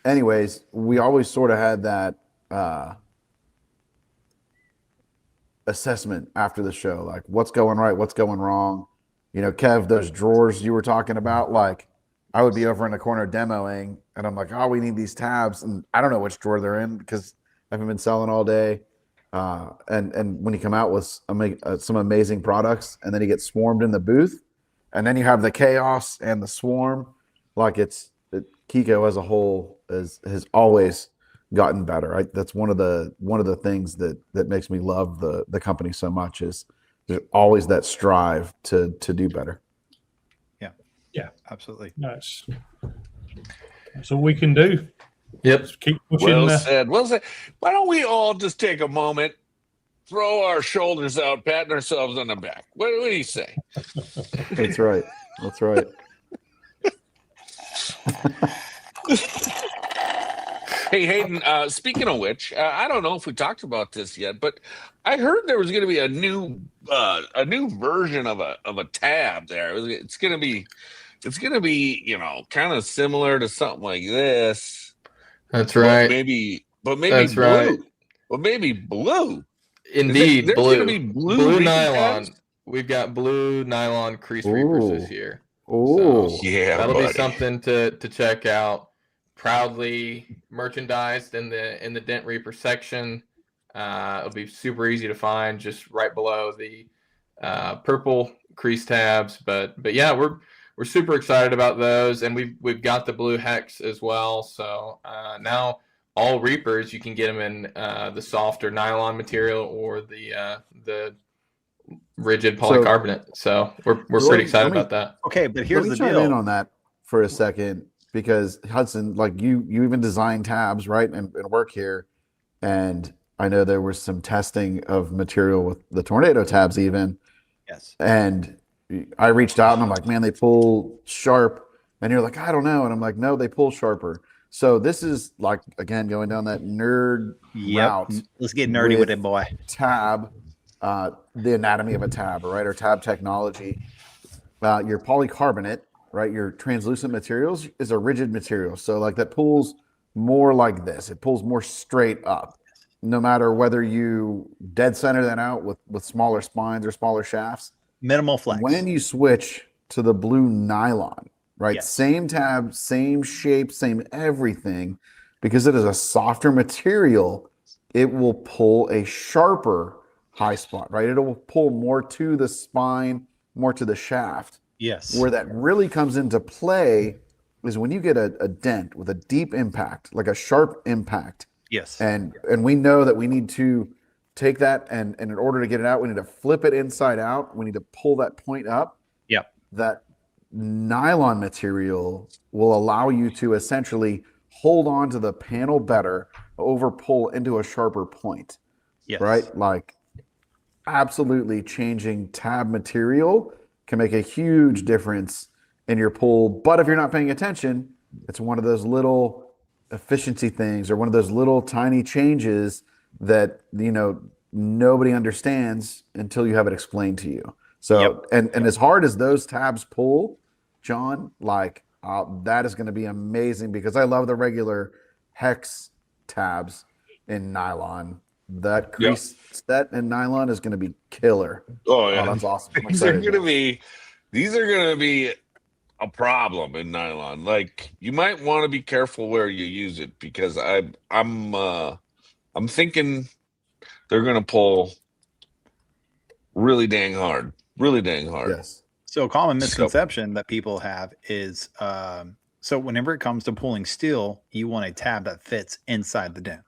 Anyways, we always sort of had that assessment after the show, like what's going right, what's going wrong. You know, Kev, those drawers you were talking about, like I would be over in the corner demoing and I'm like, oh, we need these tabs. And I don't know which drawer they're in because I haven't been selling all day. And when you come out with some amazing products and then you get swarmed in the booth and then you have the chaos and the swarm, like KECO as a whole has always gotten better. Right? That's one of the things that makes me love the company so much is there's always that strive to do better. Yeah, absolutely. That's all we can do. Yep. Just keep pushing. Well said. Well said. Why don't we all just take a moment, throw our shoulders out, patting ourselves on the back? What do you say? That's right. That's right. Hey Hayden, speaking of which, I don't know if we talked about this yet, but I heard there was going to be a new version of a tab there. It's going to be, you know, kind of similar to something like this. That's right. But maybe That's blue. right. But maybe blue. Indeed, There's blue. going to be blue nylon. tabs? We've got blue nylon crease reapers this year. Oh, So Yeah, that'll buddy. be something to check out. Proudly merchandised in the Dent Reaper section. It'll be super easy to find, just right below the purple crease tabs. But yeah, we're super excited about those, and we've got the blue hex as well. So now all Reapers, you can get them in the softer nylon material or the rigid polycarbonate. So we're pretty excited about that. Okay, but here's let the me chime deal. in on that for a second because Hudson, like you even design tabs, right, and work here, and I know there was some testing of material with the Tornado tabs even. Yes. And I reached out and I'm like, man, they pull sharp. And you're like, I don't know. And I'm like, no, they pull sharper. So this is like, again, going down that nerd route. Let's get nerdy with it, boy. Tab, the anatomy of a tab, right? Or tab technology. Your polycarbonate, right? Your translucent materials is a rigid material. So like that pulls more like this. It pulls more straight up. No matter whether you dead center that out with smaller spines or smaller shafts. Minimal flex. When you switch to the blue nylon, right? Yes. Same tab, same shape, same everything, because it is a softer material, it will pull a sharper high spot, right? It will pull more to the spine, more to the shaft. Yes. Where that really comes into play is when you get a dent with a deep impact, like a sharp impact. Yes. And we know that we need to take that and in order to get it out, we need to flip it inside out. We need to pull that point up. Yep. That nylon material will allow you to essentially hold on to the panel better, over pull into a sharper point. Yes. Right? Like absolutely changing tab material can make a huge difference in your pull. But if you're not paying attention, it's one of those little efficiency things or one of those little tiny changes that, you know, nobody understands until you have it explained to you. So, and as hard as those tabs pull, John, like that is going to be amazing because I love the regular hex tabs in nylon. That crease set in nylon is going to be killer. Oh yeah, that's awesome. These are going to be a problem in nylon. Like you might want to be careful where you use it because I'm thinking they're going to pull really dang hard. Yes. So a common misconception that people have is so whenever it comes to pulling steel, you want a tab that fits inside the dent.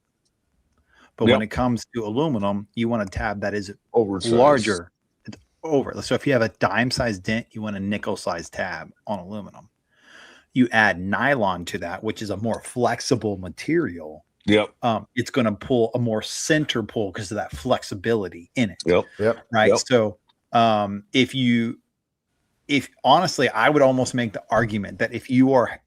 But when it comes to aluminum, you want a tab that is larger. It's over. So if you have a dime-sized dent, you want a nickel-sized tab on aluminum. You add nylon to that, which is a more flexible material. It's going to pull a more center pull because of that flexibility in it. Right. So if honestly, I would almost make the argument that if you're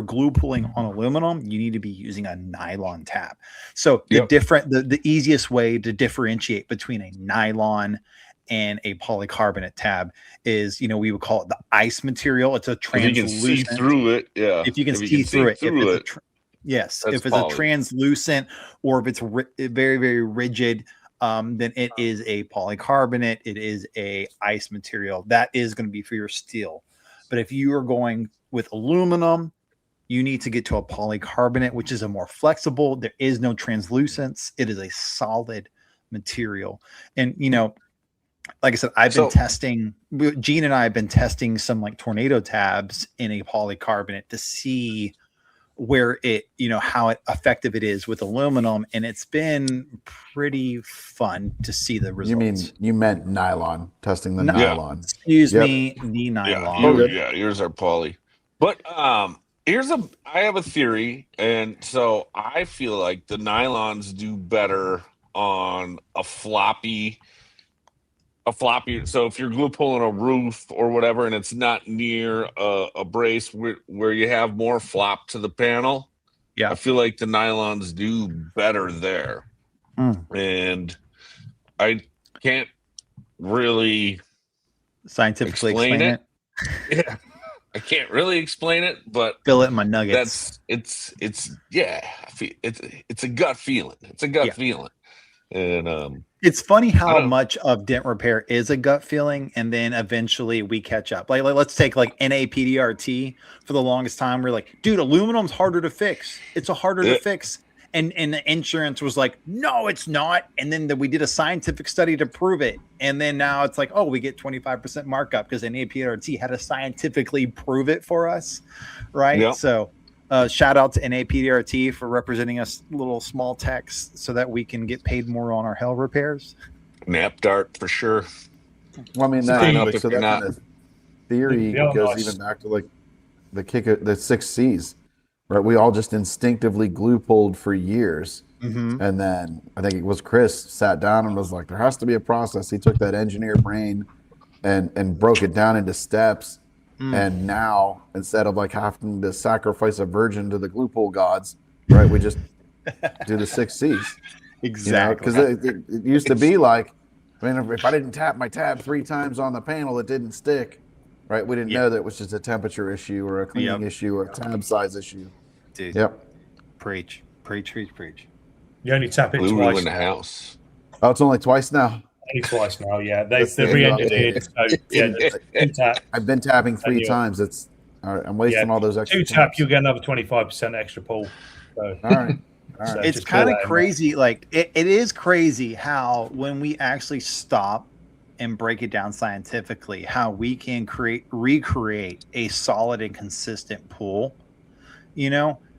glue pulling on aluminum, you need to be using a nylon tab. So the easiest way to differentiate between a nylon and a polycarbonate tab is, we would call it the ice material. It's a translucent. If you can see through it, If you can see through it. Yes. If it's a translucent or if it's very, very rigid, then it is a polycarbonate. It is a ice material. That is going to be for your steel. But if you are going with aluminum, you need to get to a polycarbonate, which is a more flexible. There is no translucence. It is a solid material. And, like I said, I've been testing, Gene and I have been testing some like tornado tabs in a polycarbonate to see where it, how effective it is with aluminum. And it's been pretty fun to see the results. You meant nylon, testing the nylon. Excuse me, the nylon. Yours are poly. But I have a theory, and so I feel like the nylons do better on a floppy. So if you're glue pulling a roof or whatever, and it's not near a brace where you have more flop to the panel, I feel like the nylons do better there. And I can't really scientifically explain it. Yeah. I can't really explain it, but fill it in my nuggets. It's a gut feeling. It's a gut feeling. And it's funny how much of dent repair is a gut feeling, and then eventually we catch up. Like let's take like NAPDRT for the longest time. We're like, dude, aluminum's harder to fix. It's harder to fix. And the insurance was like, no, it's not. And then we did a scientific study to prove it. And then now it's like, oh, we get 25% markup because NAPDRT had to scientifically prove it for us. Right. Yep. So shout out to NAPDRT for representing us little small techs so that we can get paid more on our hell repairs. NAPDART for sure. Well, I mean, that kind of theory goes even back to like the 6 C's. Right, we all just instinctively glue pulled for years, and then I think it was Chris sat down and was like, "There has to be a process." He took that engineer brain and broke it down into steps, and now instead of like having to sacrifice a virgin to the glue pull gods, right, we just do the 6 C's. Exactly, because it used to be like, I mean, if I didn't tap my tab 3 times on the panel, it didn't stick. Right, we didn't know that it was just a temperature issue or a cleaning issue or a tab size issue. Dude, preach. You only tap it Blue twice in the house. Oh, it's only twice now. Only twice now, yeah. They've re-engineered. So, I've been tapping 3 times. It's all right. I'm wasting all those extra. 2 tap, you'll get another 25% extra pull. So, all right. So it's kind of crazy. Like it is crazy how when we actually stop and break it down scientifically, how we can recreate a solid and consistent pool.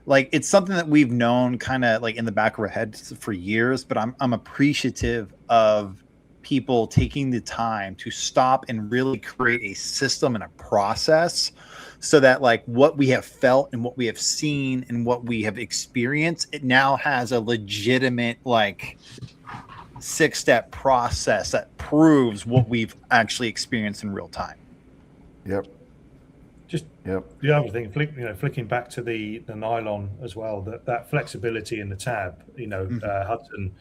Like it's something that we've known kind of like in the back of our heads for years, but I'm appreciative of people taking the time to stop and really create a system and a process so that like what we have felt and what we have seen and what we have experienced, it now has a legitimate like 6-step process that proves what we've actually experienced in real time. The other thing, flicking back to the nylon as well, that flexibility in the tab, Hudson,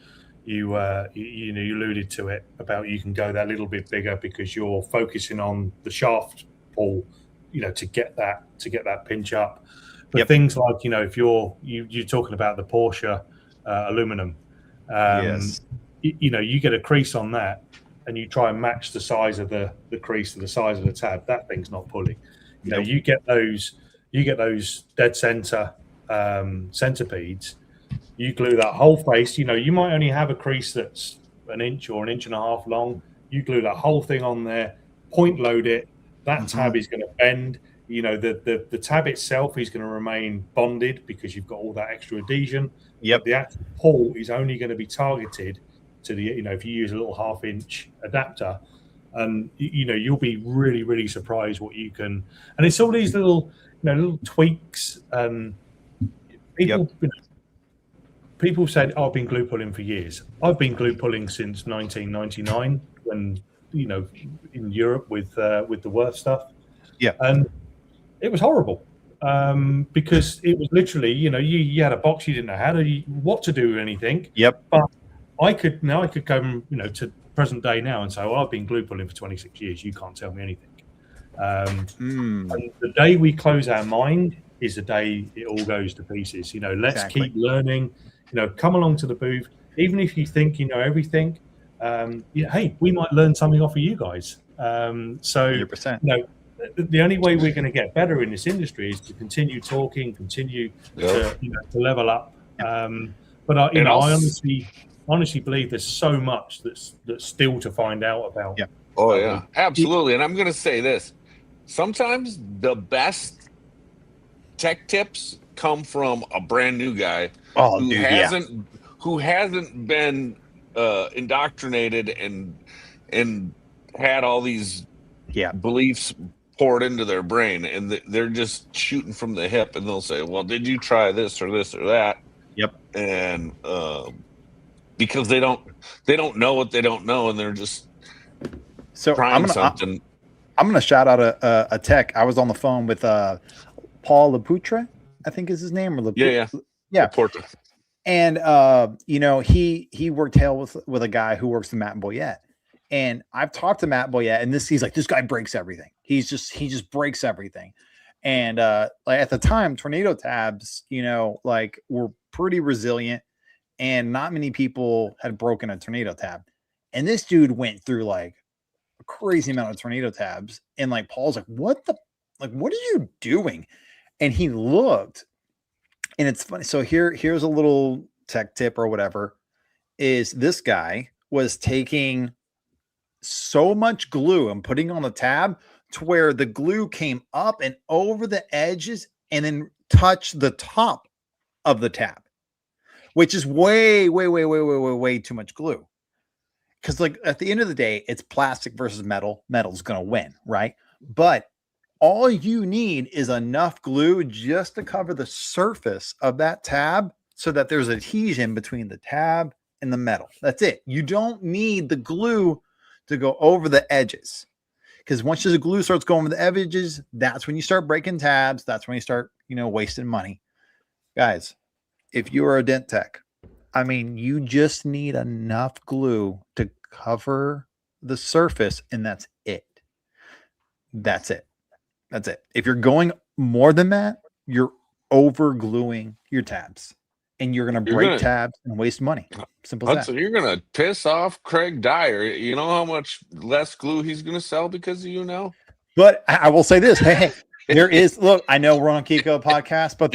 you alluded to it about you can go that little bit bigger because you're focusing on the shaft pull, to get that pinch up. But things like if you're talking about the Porsche aluminum, Yes. you get a crease on that, and you try and match the size of the crease to the size of the tab. That thing's not pulling. You get those dead center centipedes. You glue that whole face. You might only have a crease that's an inch or an inch and a half long. You glue that whole thing on there, point load it. That tab is going to bend. The tab itself is going to remain bonded because you've got all that extra adhesion. Yep. But the actual pull is only going to be targeted to the, if you use a little 1/2 inch adapter, and you'll be really, really surprised what you can. And it's all these little, little tweaks. People said, "Oh, I've been glue pulling for years." I've been glue pulling since 1999 when, in Europe with the Worth stuff. Yeah. And it was horrible because it was literally, you had a box, you didn't know what to do with anything. Yep. But I could come, to present day now and say, well, I've been glue pulling for 26 years. You can't tell me anything. And the day we close our mind is the day it all goes to pieces. Let's keep learning. Come along to the booth. Even if you think you know everything, hey, we might learn something off of you guys. 100%. The only way we're going to get better in this industry is to continue talking, continue to level up. But I honestly believe there's so much that's still to find out about. Yeah. Oh yeah, absolutely. And I'm going to say this: sometimes the best tech tips come from a brand new guy who hasn't been indoctrinated and had all these beliefs poured into their brain, and they're just shooting from the hip, and they'll say, well, did you try this or that? Yep. And because they don't know what they don't know, and they're just trying something. I'm gonna shout out a tech. I was on the phone with Paul Laputre, I think is his name, or yeah Laporta. And he worked hell with a guy who works with Matt and Boyette. And I've talked to Matt Boyette, and he's like, this guy breaks everything. He just breaks everything. And like at the time, tornado tabs, were pretty resilient, and not many people had broken a tornado tab. And this dude went through like a crazy amount of tornado tabs. And like Paul's like, what are you doing? And he looked, and it's funny. So here's a little tech tip or whatever. Is this guy was taking so much glue and putting on the tab to where the glue came up and over the edges and then touched the top of the tab, which is way too much glue. Because like at the end of the day, it's plastic versus metal. Metal's going to win, right? But all you need is enough glue just to cover the surface of that tab so that there's adhesion between the tab and the metal. That's it. You don't need the glue to go over the edges, because once the glue starts going over the edges, that's when you start breaking tabs. That's when you start, wasting money. Guys, if you are a dent tech, you just need enough glue to cover the surface, and that's it. That's it. If you're going more than that, you're over gluing your tabs, and you're going to break tabs and waste money. Simple as that. You're going to piss off Craig Dyer. You know how much less glue he's going to sell because of you now? But I will say this. Hey, there is, look, I know we're on KECO podcast, but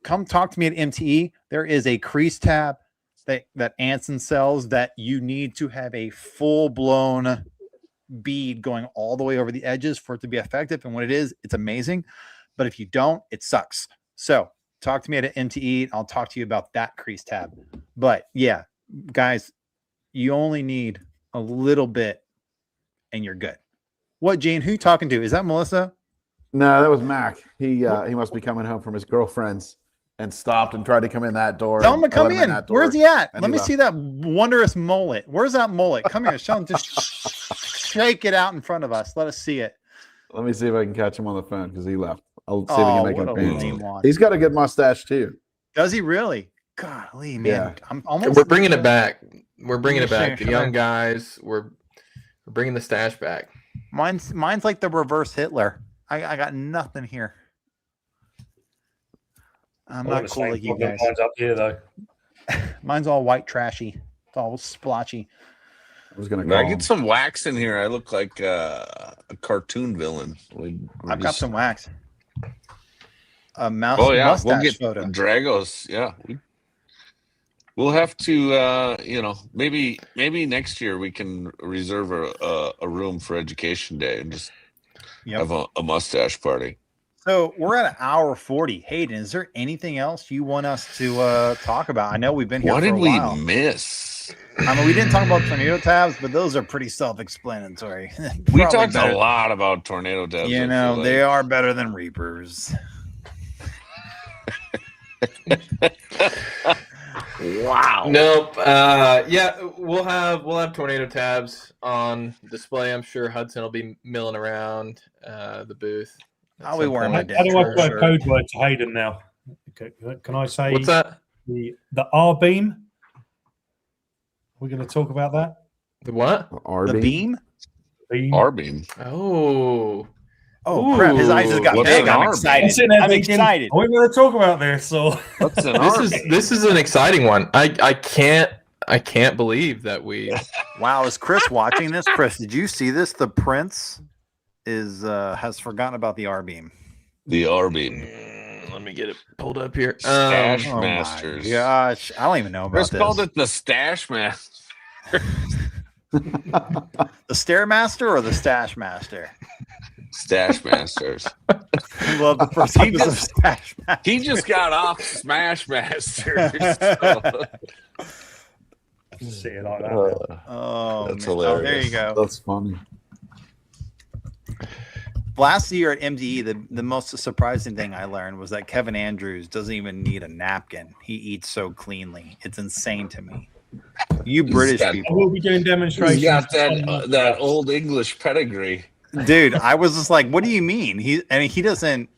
come talk to me at MTE. There is a crease tab that Anson sells that you need to have a full-blown bead going all the way over the edges for it to be effective. And when it is, it's amazing. But if you don't, it sucks. So talk to me at MTE. I'll talk to you about that crease tab. But yeah, guys, you only need a little bit and you're good. What, Gene? Who you talking to? Is that Melissa? No, that was Mac. He must be coming home from his girlfriend's and stopped and tried to come in that door. Tell him to come in. Where's he at? Let me see that wondrous mullet. Where's that mullet? Come here. Show him. Just shake it out in front of us. Let us see it. Let me see if I can catch him on the phone because he left. I'll see if I can make him pay. One. He's got a good mustache too. Does he really? Golly, man, Yeah. I'm almost. We're bringing it back. We're bringing it Sure, back. The sure. young guys. We're bringing the stash back. Mine's like the reverse Hitler. I got nothing here. I'm not cool like you guys. Mine's up here though. Mine's all white trashy. It's all splotchy. I was gonna When I call him. get some wax in here, I look like a cartoon villain. I've got some wax. A mouse Oh yeah, mustache we'll get photo. Dragos. Yeah, we'll have to. Maybe next year we can reserve a room for Education Day and just have a mustache party. So we're at an hour 40. Hayden, is there anything else you want us to talk about? I know we've been here What for did a we while. miss? I mean, we didn't talk about tornado tabs, but those are pretty self-explanatory. We Probably talked better. a lot about tornado tabs. You I know, feel they like. are better than Reapers. Wow. Nope. Yeah, we'll have tornado tabs on display. I'm sure Hudson will be milling around the booth. at I'll be some wearing point. my How do I Sure, put sure. a code word to Hayden now? Okay, can I say What's that? the R beam? We're going to talk about that. The what? The beam? Beam. R-beam. Oh. Oh, crap. His eyes just got What's big. an I'm R-beam? excited. It's in there I'm thinking, excited. Are we going to talk about this? So What's an R-beam? This is an exciting one. I can't believe that we. Wow, is Chris watching this? Chris, did you see this? The Prince has forgotten about the R beam. The R-beam. Let me get it pulled up here. Stash Oh Masters. my gosh, I don't even know about Chris this. called it the Stash Master. The Stairmaster or the Stash Master? Stash Masters. I love the first He episode of just- Stash Master. He just got off Smash Master. So. see it like that. Oh, That's man. Oh, there hilarious. you go. That's funny. Last year at MTE, the most surprising thing I learned was that Kevin Andrews doesn't even need a napkin. He eats so cleanly. It's insane to me. You British got- I people. will be doing demonstrations. He's got on that old English pedigree. Dude, I was just like, what do you mean? He doesn't.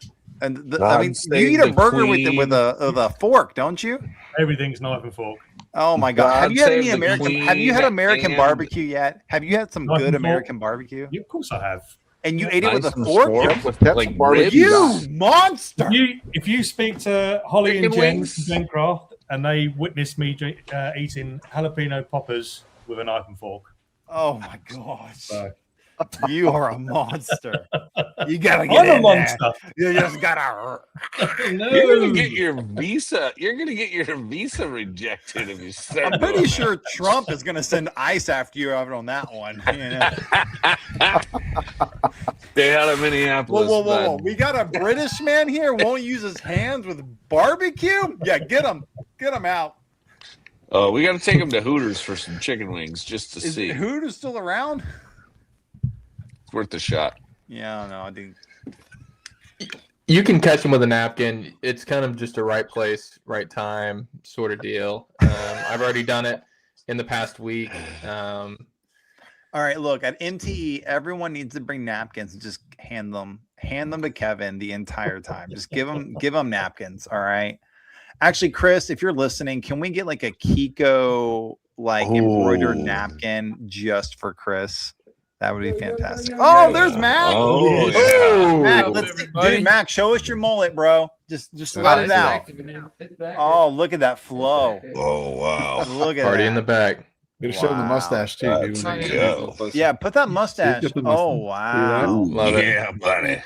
And I mean, God save you eat a the burger Queen. with a fork, don't you? Everything's knife and fork. Oh my god! God Have you had save any the American? Queen Have you had American and- barbecue yet? Have you had some Knife good and fork? American barbecue? Yeah, of course I have. And you ate it with Nice a and fork? fork with That's like barbecue. ribs. You monster! If you speak to Holly and Chicken Jen wings. from Gencraft and they witness me eating jalapeno poppers with a knife and fork. Oh my gosh! So, You are a monster. You gotta get I'm a in there. monster. You just gotta. No. You're gonna get your visa. You're gonna get your visa rejected if you start. I'm pretty doing sure Trump is gonna send ICE after you out on that one. You know? that. Stay out of Minneapolis. Whoa! bud. We got a British man here won't use his hands with barbecue. Yeah, get him out. Oh, we got to take him to Hooters for some chicken wings just to Is see. Hooters still around? It's worth a shot. Yeah, I don't know. I think You can catch him with a napkin. It's kind of just a right place, right time sort of deal. I've already done it in the past week. All right, look, at MTE, everyone needs to bring napkins and just hand them to Kevin the entire time. Just give him napkins, all right? Actually, Chris, if you're listening, can we get like a Kiko embroidered Ooh. napkin just for Chris? That would be fantastic. Oh, there's Mac. Oh, Oh, Mac, Hello, dude, everybody. Mac, show us your mullet, bro. Just let it out. Oh, look at that flow. Oh, wow. Look at party that. in the back. Gotta show them the Wow. mustache too, dude. There you go. Yeah, put that mustache. Get the Oh, mustache. wow. Love it. Yeah, buddy.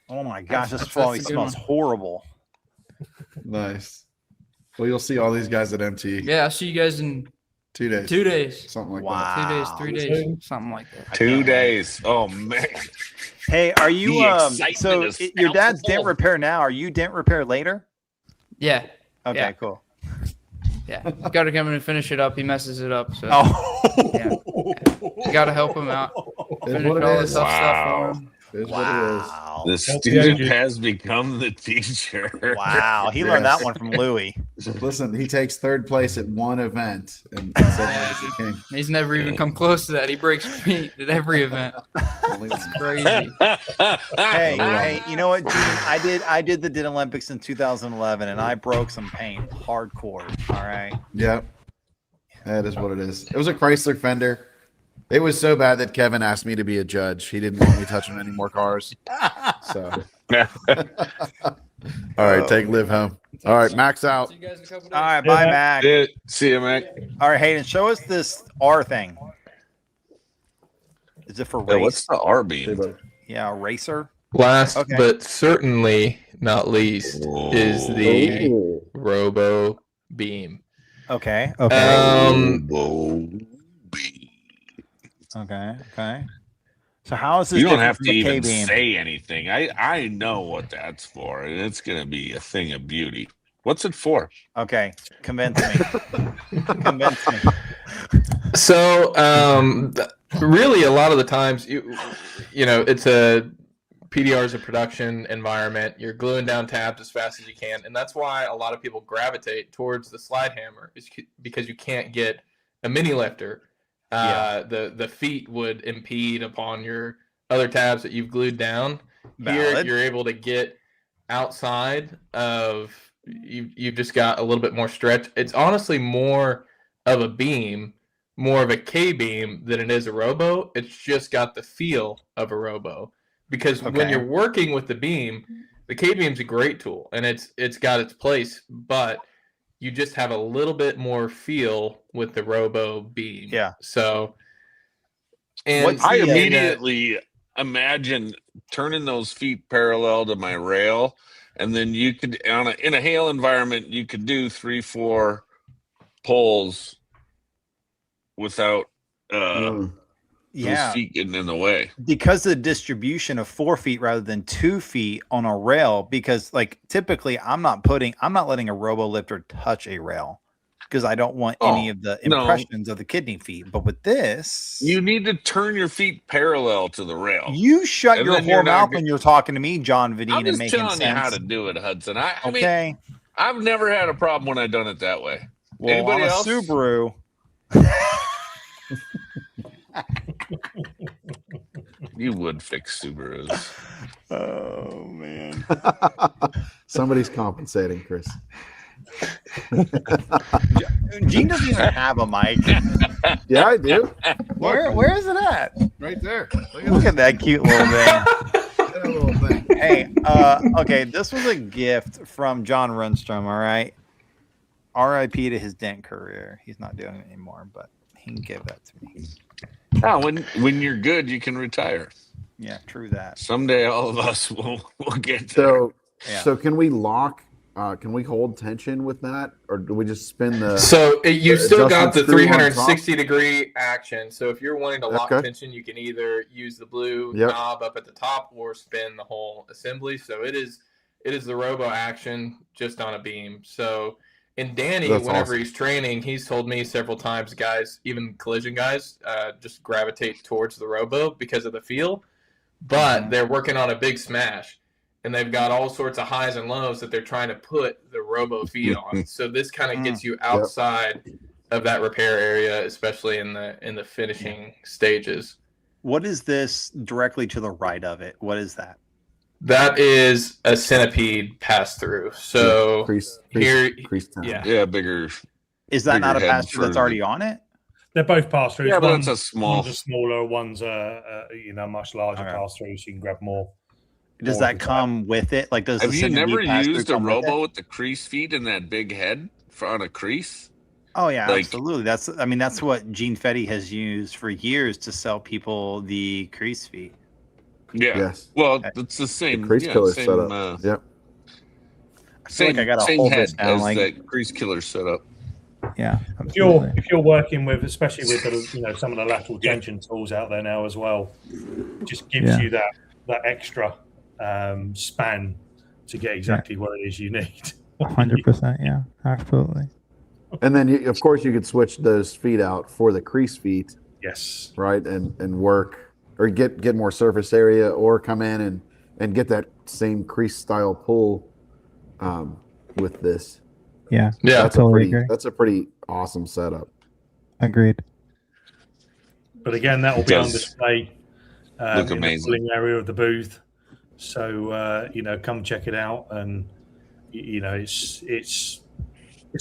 Oh my gosh, this That's probably a good smells one. horrible. Nice. Well, you'll see all these guys at MT. Yeah, I'll see you guys in 2 days. 2 days. Something like Wow. 2 days, 3 days, something like that. 2 days. Oh, man. Hey, are you The excitement so is your dad's palpable. dent repair now? Are you dent repair later? Yeah, Okay, Yeah. cool. yeah. Got to come in and finish it up. He messes it up, so Oh, got to help him out. It's Finish what it all the is. tough stuff Wow. for him. It is what it is. Wow. The LPO, student dude. has become the teacher. Wow. He learned that one from Louis. Listen, he takes third place at one event, and suddenly he's the king. He's never even come close to that. He breaks feet at every event. Only one. Crazy. Hey, you know what, Gene? I did the Olympics in 2011, and I broke some paint hardcore. All right. Yep. That is what it is. It was a Chrysler Fender. It was so bad that Kevin asked me to be a judge. He didn't want me touching any more cars. So, all right, take Liv home. All right, Max out. See you guys in a couple days. All right. Bye, Mac. See you, Mac. All right, Hayden, show us this R thing. Is it for Yeah, race? what's the R Hey, beam? buddy. Yeah, a racer. Last Okay. but certainly not least is the Oh. Robo Beam. Okay. Okay. Whoa, beam. Okay. So how is this? You don't different have from to the even K-beam? say anything. I know what that's for, and it's gonna be a thing of beauty. What's it for? Okay, convince me. Convince me. So, really, a lot of the times, you know, it's a PDR is a production environment. You're gluing down tabs as fast as you can, and that's why a lot of people gravitate towards the slide hammer, is because you can't get a mini lifter. The feet would impede upon your other tabs that you've glued down. Here, Valid. you're able to get outside of you've just got a little bit more stretch. It's honestly more of a beam, more of a K beam than it is a robo. It's just got the feel of a robo, because when Okay. you're working with the beam, the K beam's a great tool and it's got its place, but you just have a little bit more feel with the robo beam. Yeah. So, and What's I the, immediately imagine turning those feet parallel to my rail, and then you could in a hail environment you could do 3-4 pulls without Mm. those Yeah, feet getting in the way. because of the distribution of 4 feet rather than 2 feet on a rail. Because like typically, I'm not letting a robo lifter touch a rail because I don't want any of the no. impressions of the kidney feet. But with this, You need to turn your feet parallel to the rail. you shut And your then you're whole not mouth g- when you're talking to me, John I'm Vadina, just making telling sense. you how to do it, Hudson. I mean, Okay. I've never had a problem when I've done it that way. Well, Anybody on a else? Subaru, You would fix Subarus. oh man. Somebody's compensating, Chris. Gene doesn't even have a mic. Yeah, I do. Where is it at? Right there. Look at that cute little thing. that little thing. Hey, okay, this was a gift from John Runstrom, all right? RIP to his dent career. He's not doing it anymore, but he can give that to me. No, when you're good, you can retire. Yeah, true that. Someday, all of us will get there. So, Yeah. so can we lock? Can we hold tension with that, or do we just spin the? So you've still got the adjustment screw on top? 360-degree action. So if you're wanting to lock Okay. tension, you can either use the blue Yep. knob up at the top or spin the whole assembly. So it is the robo action just on a beam. So and Danny, That's whenever awesome. he's training, he's told me several times, guys, even collision guys, just gravitate towards the robo because of the feel. But they're working on a big smash, and they've got all sorts of highs and lows that they're trying to put the robo feet on. So this kind of gets you outside of that repair area, especially in the finishing stages. What is this directly to the right of it? What is that? That is a centipede pass through. So crease here, time. yeah. Yeah, bigger. Is that not a Bigger head pass through that's for already on it? They're both pass throughs. Yeah, but it's a small. One's a smaller, one's much larger Okay. pass through, so you can grab more. Does More that of the come with it? Like, does Have the you centipede never pass-through used a come with it? robo with the crease feet and that big head on a crease? Oh yeah, Like- absolutely. That's what Gene Fetty has used for years to sell people the crease feet. Yeah. Yes. Well, it's the The same. crease killer same, setup. Yep. I feel Same, like I gotta same hold head this down. as Like, that crease killer setup. yeah, If you're working with, especially with the, some of the lateral tension tools out there now as well, it just gives Yeah. you that extra span to get exactly what it is you need. 100%. Yeah, absolutely. And then, of course, you could switch those feet out for the crease feet, Yes. right? And work or get more surface area, or come in and get that same crease style pull with this. Yeah. Yeah. That's a pretty awesome setup. Agreed. But again, that will It be on does display look in amazing. the pulling area of the booth. So come check it out, and it's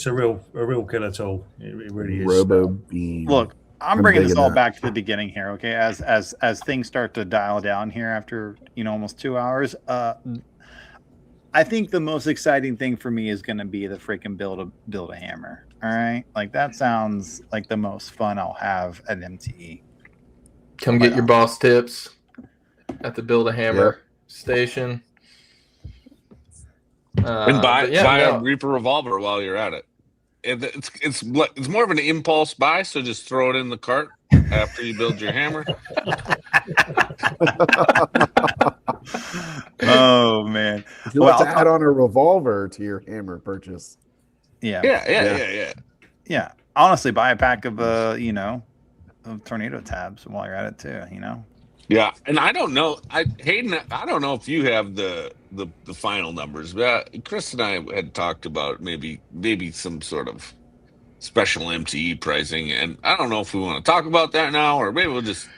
a real killer tool. It really is. Robo Beam. Look, I'm I'm bringing this digging all that. back to the beginning here, okay? As things start to dial down here after almost 2 hours, I think the most exciting thing for me is going to be the freaking build a hammer. All right, like that sounds like the most fun I'll have at MTE. Come get your boss tips at the Build a Hammer station. And buy a a Reaper revolver while you're at it. It's more of an impulse buy, so just throw it in the cart after you build your hammer. Oh man! You want to add on a revolver to your hammer purchase. Yeah. Honestly, buy a pack of of tornado tabs while you're at it too. Yeah, and I don't know, Hayden, I don't know if you have the final numbers, but Chris and I had talked about maybe some sort of special MTE pricing, and I don't know if we want to talk about that now, or maybe we'll just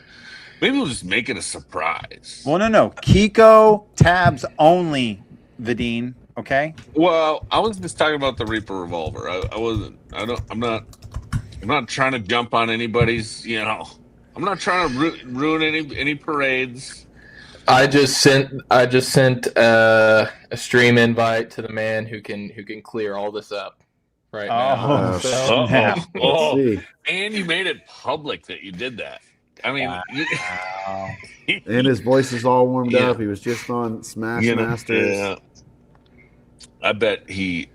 make it a surprise. Well, no, KECO tabs only, Vidine. Okay. Well, I was just talking about the Reaper revolver. I'm not trying to jump on anybody's. I'm not trying to ruin any parades. I just sent a stream invite to the man who can clear all this up right now. Oh, and you made it public that you did that. I mean, wow. And his voice is all warmed up. He was just on Smash Masters. Yeah. I bet he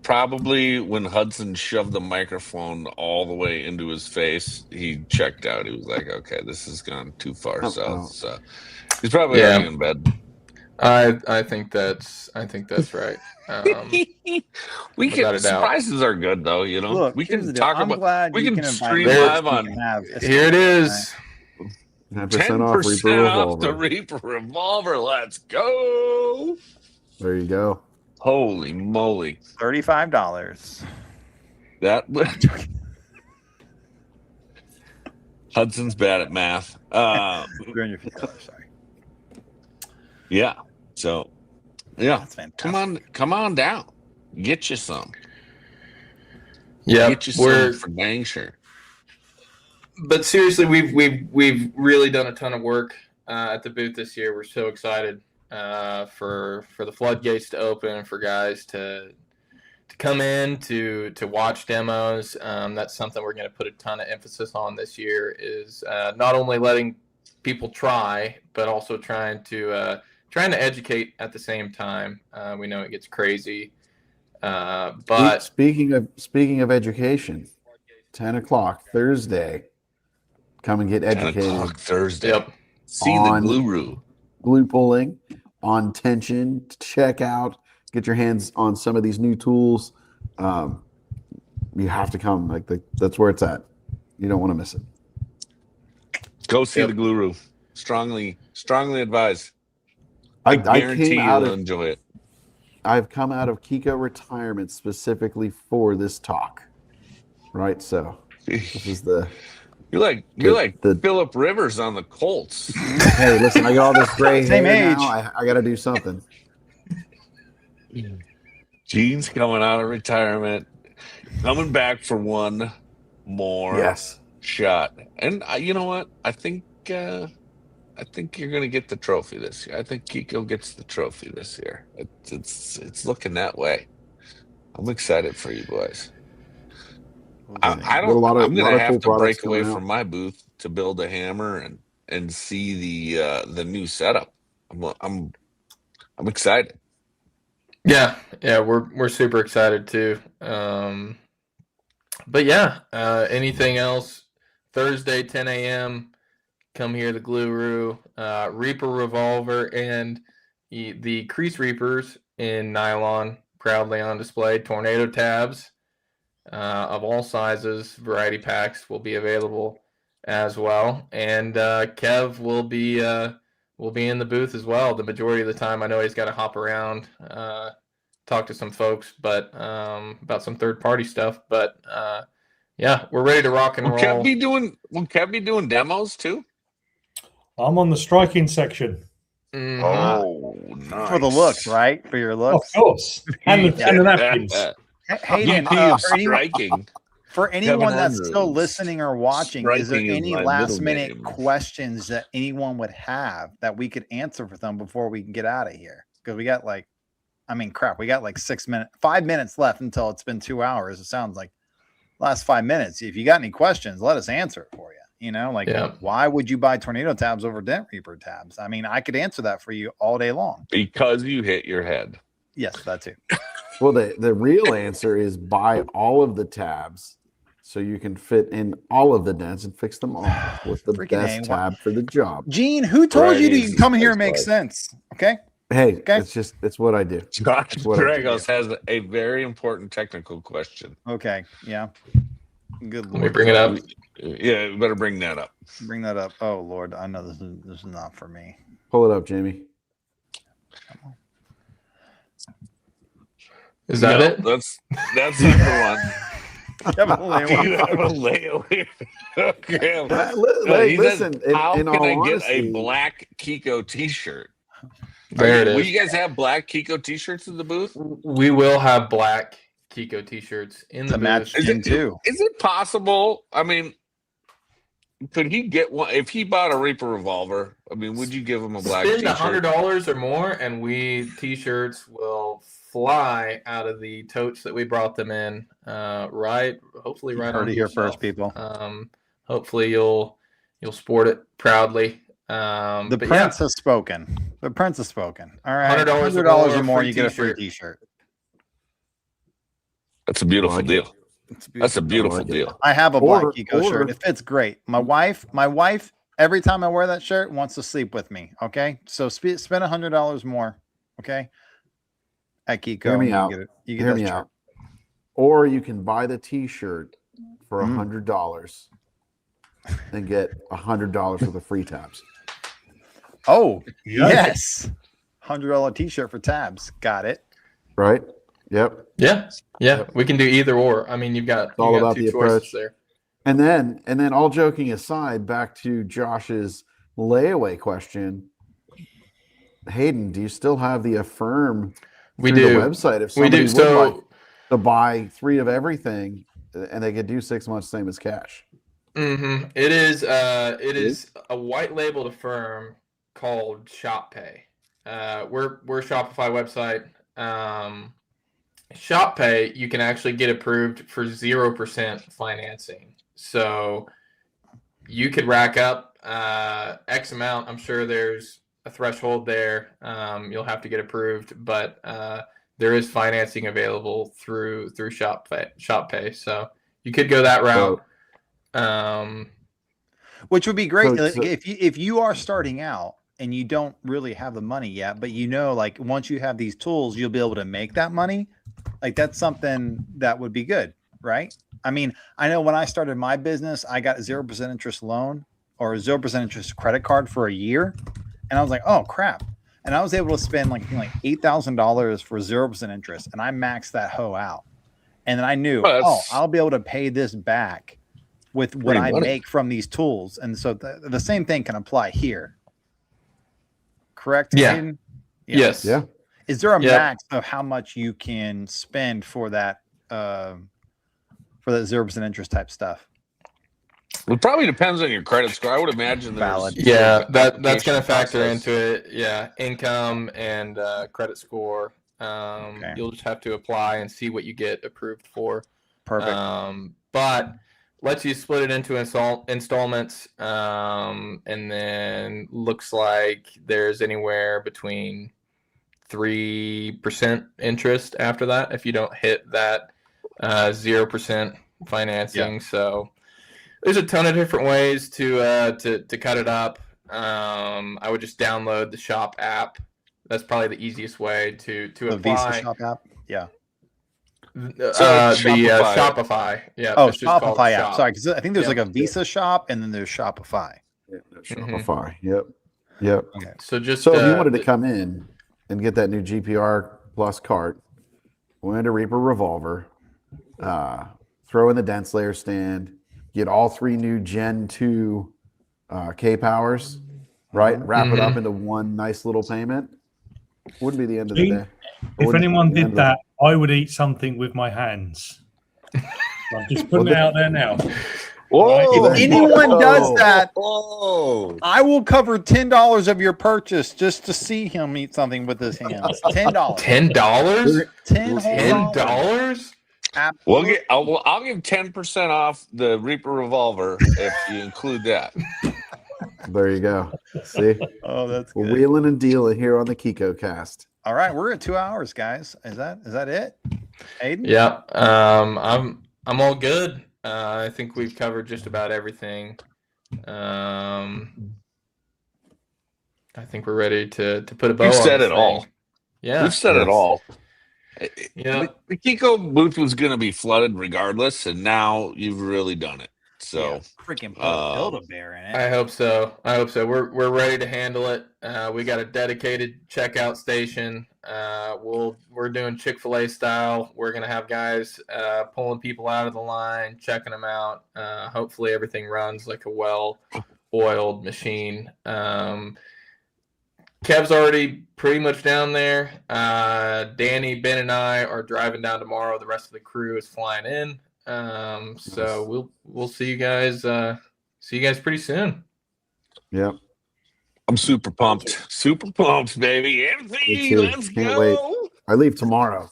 probably, when Hudson shoved the microphone all the way into his face, he checked out. He was like, "Okay, this has gone too far south." So he's probably already in bed. I think that's right. Surprises are good, though. Look, we can I'm talk about. glad We you can invite stream me. live on. Here it is. 10% off Reaper off the Revolver. Reaper Revolver. Let's go! There you go. Holy moly! $35. That Hudson's bad at math. $350. Sorry. Yeah. So, yeah. That's fantastic. Come on down. Get you some. Yeah, Get you some for dang sure. But seriously, we've really done a ton of work at the booth this year. We're so excited for the floodgates to open, for guys to come in to watch demos. That's something we're going to put a ton of emphasis on this year. Is not only letting people try, but also trying to educate at the same time. We know it gets crazy, but speaking of education, 10 o'clock Thursday. Come and get educated. 10 o'clock Thursday. Yep. See the glue pulling, on tension. Check out. Get your hands on some of these new tools. You have to come. That's where it's at. You don't want to miss it. Go see the glue room. Strongly advise. I guarantee you'll enjoy it. I've come out of KECO retirement specifically for this talk. Right? So this is the You're like Phillip Rivers on the Colts. Hey, listen, I got all this gray Same hair age. now. I got to do something. Gene's coming out of retirement, coming back for one more shot. And you know what? I think you're going to get the trophy this year. I think KECO gets the trophy this year. It's looking that way. I'm excited for you boys. I'm going to have to break away from my booth to build a hammer and see the new setup. I'm excited. Yeah, we're super excited too. But yeah, anything else? Thursday, 10 a.m. Come here, the Glue Reaper Revolver, and the Crease Reapers in nylon, proudly on display. Tornado tabs of all sizes, variety packs will be available as well, and Kev will be in the booth as well. The majority of the time, I know he's got to hop around, talk to some folks, but about some third-party stuff. But yeah, we're ready to rock and Will roll. Kev be doing demos too? I'm on the striking section. Mhm. Oh, nice. For the looks, right? For your looks. Of course. And the napkins. Hayden, VP of for striking. anyone Kevin that's still Andrews. listening or watching, is there Striking is any my last middle minute name. questions that anyone would have that we could answer for them before we can get out of here? Because we got like, we got like 5 minutes left until it's been 2 hours. It sounds like last 5 minutes. If you got any questions, let us answer it for you. You know, like why would you buy Tornado tabs over Dent Reaper tabs? I mean, I could answer that for you all day long. Because you hit your head. Yes, that too. Well, the real answer is buy all of the tabs so you can fit in all of the dents and fix them all with the Freaking best tab for the job. Gene, who told you to come here and make That's sense? Okay. Hey, Okay. it's what I do. Josh what I do. Dragos has a very important technical question. Okay. Yeah. Good Let me Lord. bring it up. Yeah, you better bring that up. Bring that up. Oh Lord, I know this is not for me. Pull it up, Jamie. Is that No, it? That's the one. Kevin Leon. You have a layaway. Okay. He Listen, says, how in can all I get honesty, a black Kiko t-shirt? There it Will is. you guys have black Kiko t-shirts in the booth? We will have black Kiko t-shirts in the To match booth. Gene too. Is it possible? I mean, could he get one if he bought a Reaper revolver? I mean, would you give him a black Spend t-shirt? $100 or more, and t-shirts will fly out of the totes that we brought them in. Hopefully, right Heard on it here first, people. Hopefully, you'll sport it proudly. The prince has spoken. The prince has spoken. All right, $100 or more, free you get a free t-shirt. t-shirt. That's a beautiful like deal. That's a beautiful like it. deal. I have a black Or- Kiko shirt. It fits great. My wife, every time I wear that shirt, wants to sleep with me. Okay, so spend $100 more. Okay, at Kiko. Hear me you out. Get it. You Hear get me that shirt. out. Or you can buy the T-shirt for $100 and get $100 worth of free tabs. Oh Yeah. yes, $100 t-shirt for tabs. Got it. Right? Yep. Yeah, we can do either or. I mean, you've got all about two the choices approach. there. And then all joking aside, back to Josh's layaway question. Hayden, do you still have the Affirm We through do. the website? If We somebody do. would like to buy 3 of everything and they could do 6 months same as cash. Mm-hmm. It is a white labeled firm called ShopPay. We're a Shopify website. ShopPay, you can actually get approved for 0% financing. So you could rack up X amount. I'm sure there's a threshold there. You'll have to get approved, but there is financing available through ShopPay. So you could go that route. Which would be great So- if you are starting out and you don't really have the money yet, but you know, like once you have these tools, you'll be able to make that money. Like that's something that would be good, right? I mean, I know when I started my business, I got 0% interest loan or 0% interest credit card for a year, and I was like, oh crap! And I was able to spend like $8,000 for 0% interest, and I maxed that hoe out. And then I knew, I'll be able to pay this back with what I make from these tools. And so the same thing can apply here. Correct? Yeah. Hayden? Yes. Yeah. Is there a max of how much you can spend for that 0% interest type stuff? It probably depends on your credit score. I would imagine Valid. Yeah, that's going to factor process. into it. Yeah, income and credit score. You'll just have to apply and see what you get approved for. Perfect. But lets you split it into installments, and then looks like there's anywhere between 3% interest after that if you don't hit that 0% financing. So there's a ton of different ways to cut it up. I would just download the Shop app. That's probably the easiest way to The apply. Visa Shop app. Yeah. Shopify. Yeah. Oh, it's just called Shopify app. Shop. Sorry, because I think there's Yep. like a Visa shop and then there's Shopify. Yeah, Shopify. Yep. Okay. So just So if you wanted to come in and get that new GPR Plus cart, go into Reaper Revolver, throw in the dense layer stand, get all 3 new Gen 2 K powers, right? Wrap it up into one nice little payment. Wouldn't be the end of the day. If anyone did that, I would eat something with my hands. I'm just putting it out there now. Whoa! If anyone does that, Whoa! I will cover $10 of your purchase just to see him eat something with his hands. $10. $10? $10. Absolutely. I'll give 10% off the Reaper Revolver if you include that. There you go. See? Oh, that's We're good. wheeling and dealing here on the KECOcast. All right, we're at 2 hours, guys. Is that it? Aiden? Yeah. I'm all good. I think we've covered just about everything. I think we're ready to put a bow on We've said this it thing. all. Yeah. We've said it all. Yeah. The Kiko booth was going to be flooded regardless, and now you've really done it. So Freaking put a Build-A-Bear in it. I hope so. We're ready to handle it. We got a dedicated checkout station. We're doing Chick-fil-A style. We're gonna have guys pulling people out of the line, checking them out. Hopefully everything runs like a well-oiled machine. Kev's already pretty much down there. Danny, Ben, and I are driving down tomorrow. The rest of the crew is flying in. So we'll see you guys. See you guys pretty soon. Yep. I'm super pumped. Super pumped, baby. MTE, let's Can't go. wait. I leave tomorrow.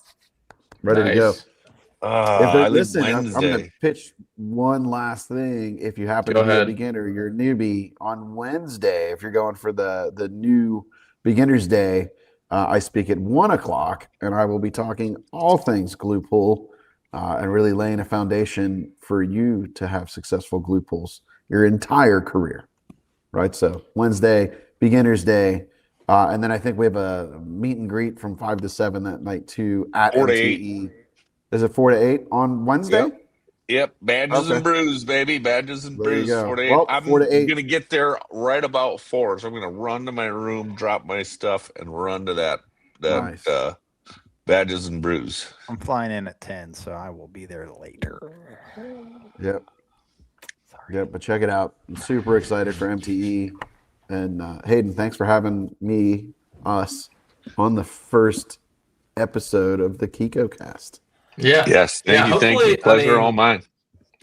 Ready to go. I live Listen, I'm Wednesday. going to pitch one last thing. If you happen Go to be a ahead. beginner, you're a newbie, on Wednesday, if you're going for the new Beginner's Day, I speak at 1:00, and I will be talking all things glue pull and really laying a foundation for you to have successful glue pulls your entire career, right? So Wednesday, Beginner's Day, and then I think we have a meet and greet from 5 to 7 that night too at 4 to MTE. Is it 4 to 8 on Wednesday? Yep. Badges Okay. and brews, baby. Badges and There you brews. go. 4 to 8. Well, I'm 4 to 8. going to get there right about 4. So I'm going to run to my room, drop my stuff, and run to that Nice. Badges and brews. I'm flying in at 10, so I will be there later. Yep. Yep, but check it out. I'm super excited for MTE. And Hayden, thanks for having us, on the first episode of the KECOcast. Yeah. Yes. Thank you. Thank hopefully, you. Pleasure all mine.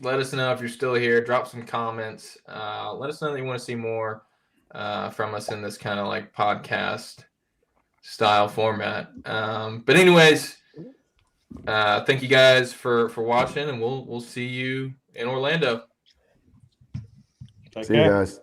Let us know if you're still here. Drop some comments. Let us know that you want to see more from us in this kind of like podcast style format. But anyways, thank you guys for watching, and we'll see you in Orlando. Take See you care. guys.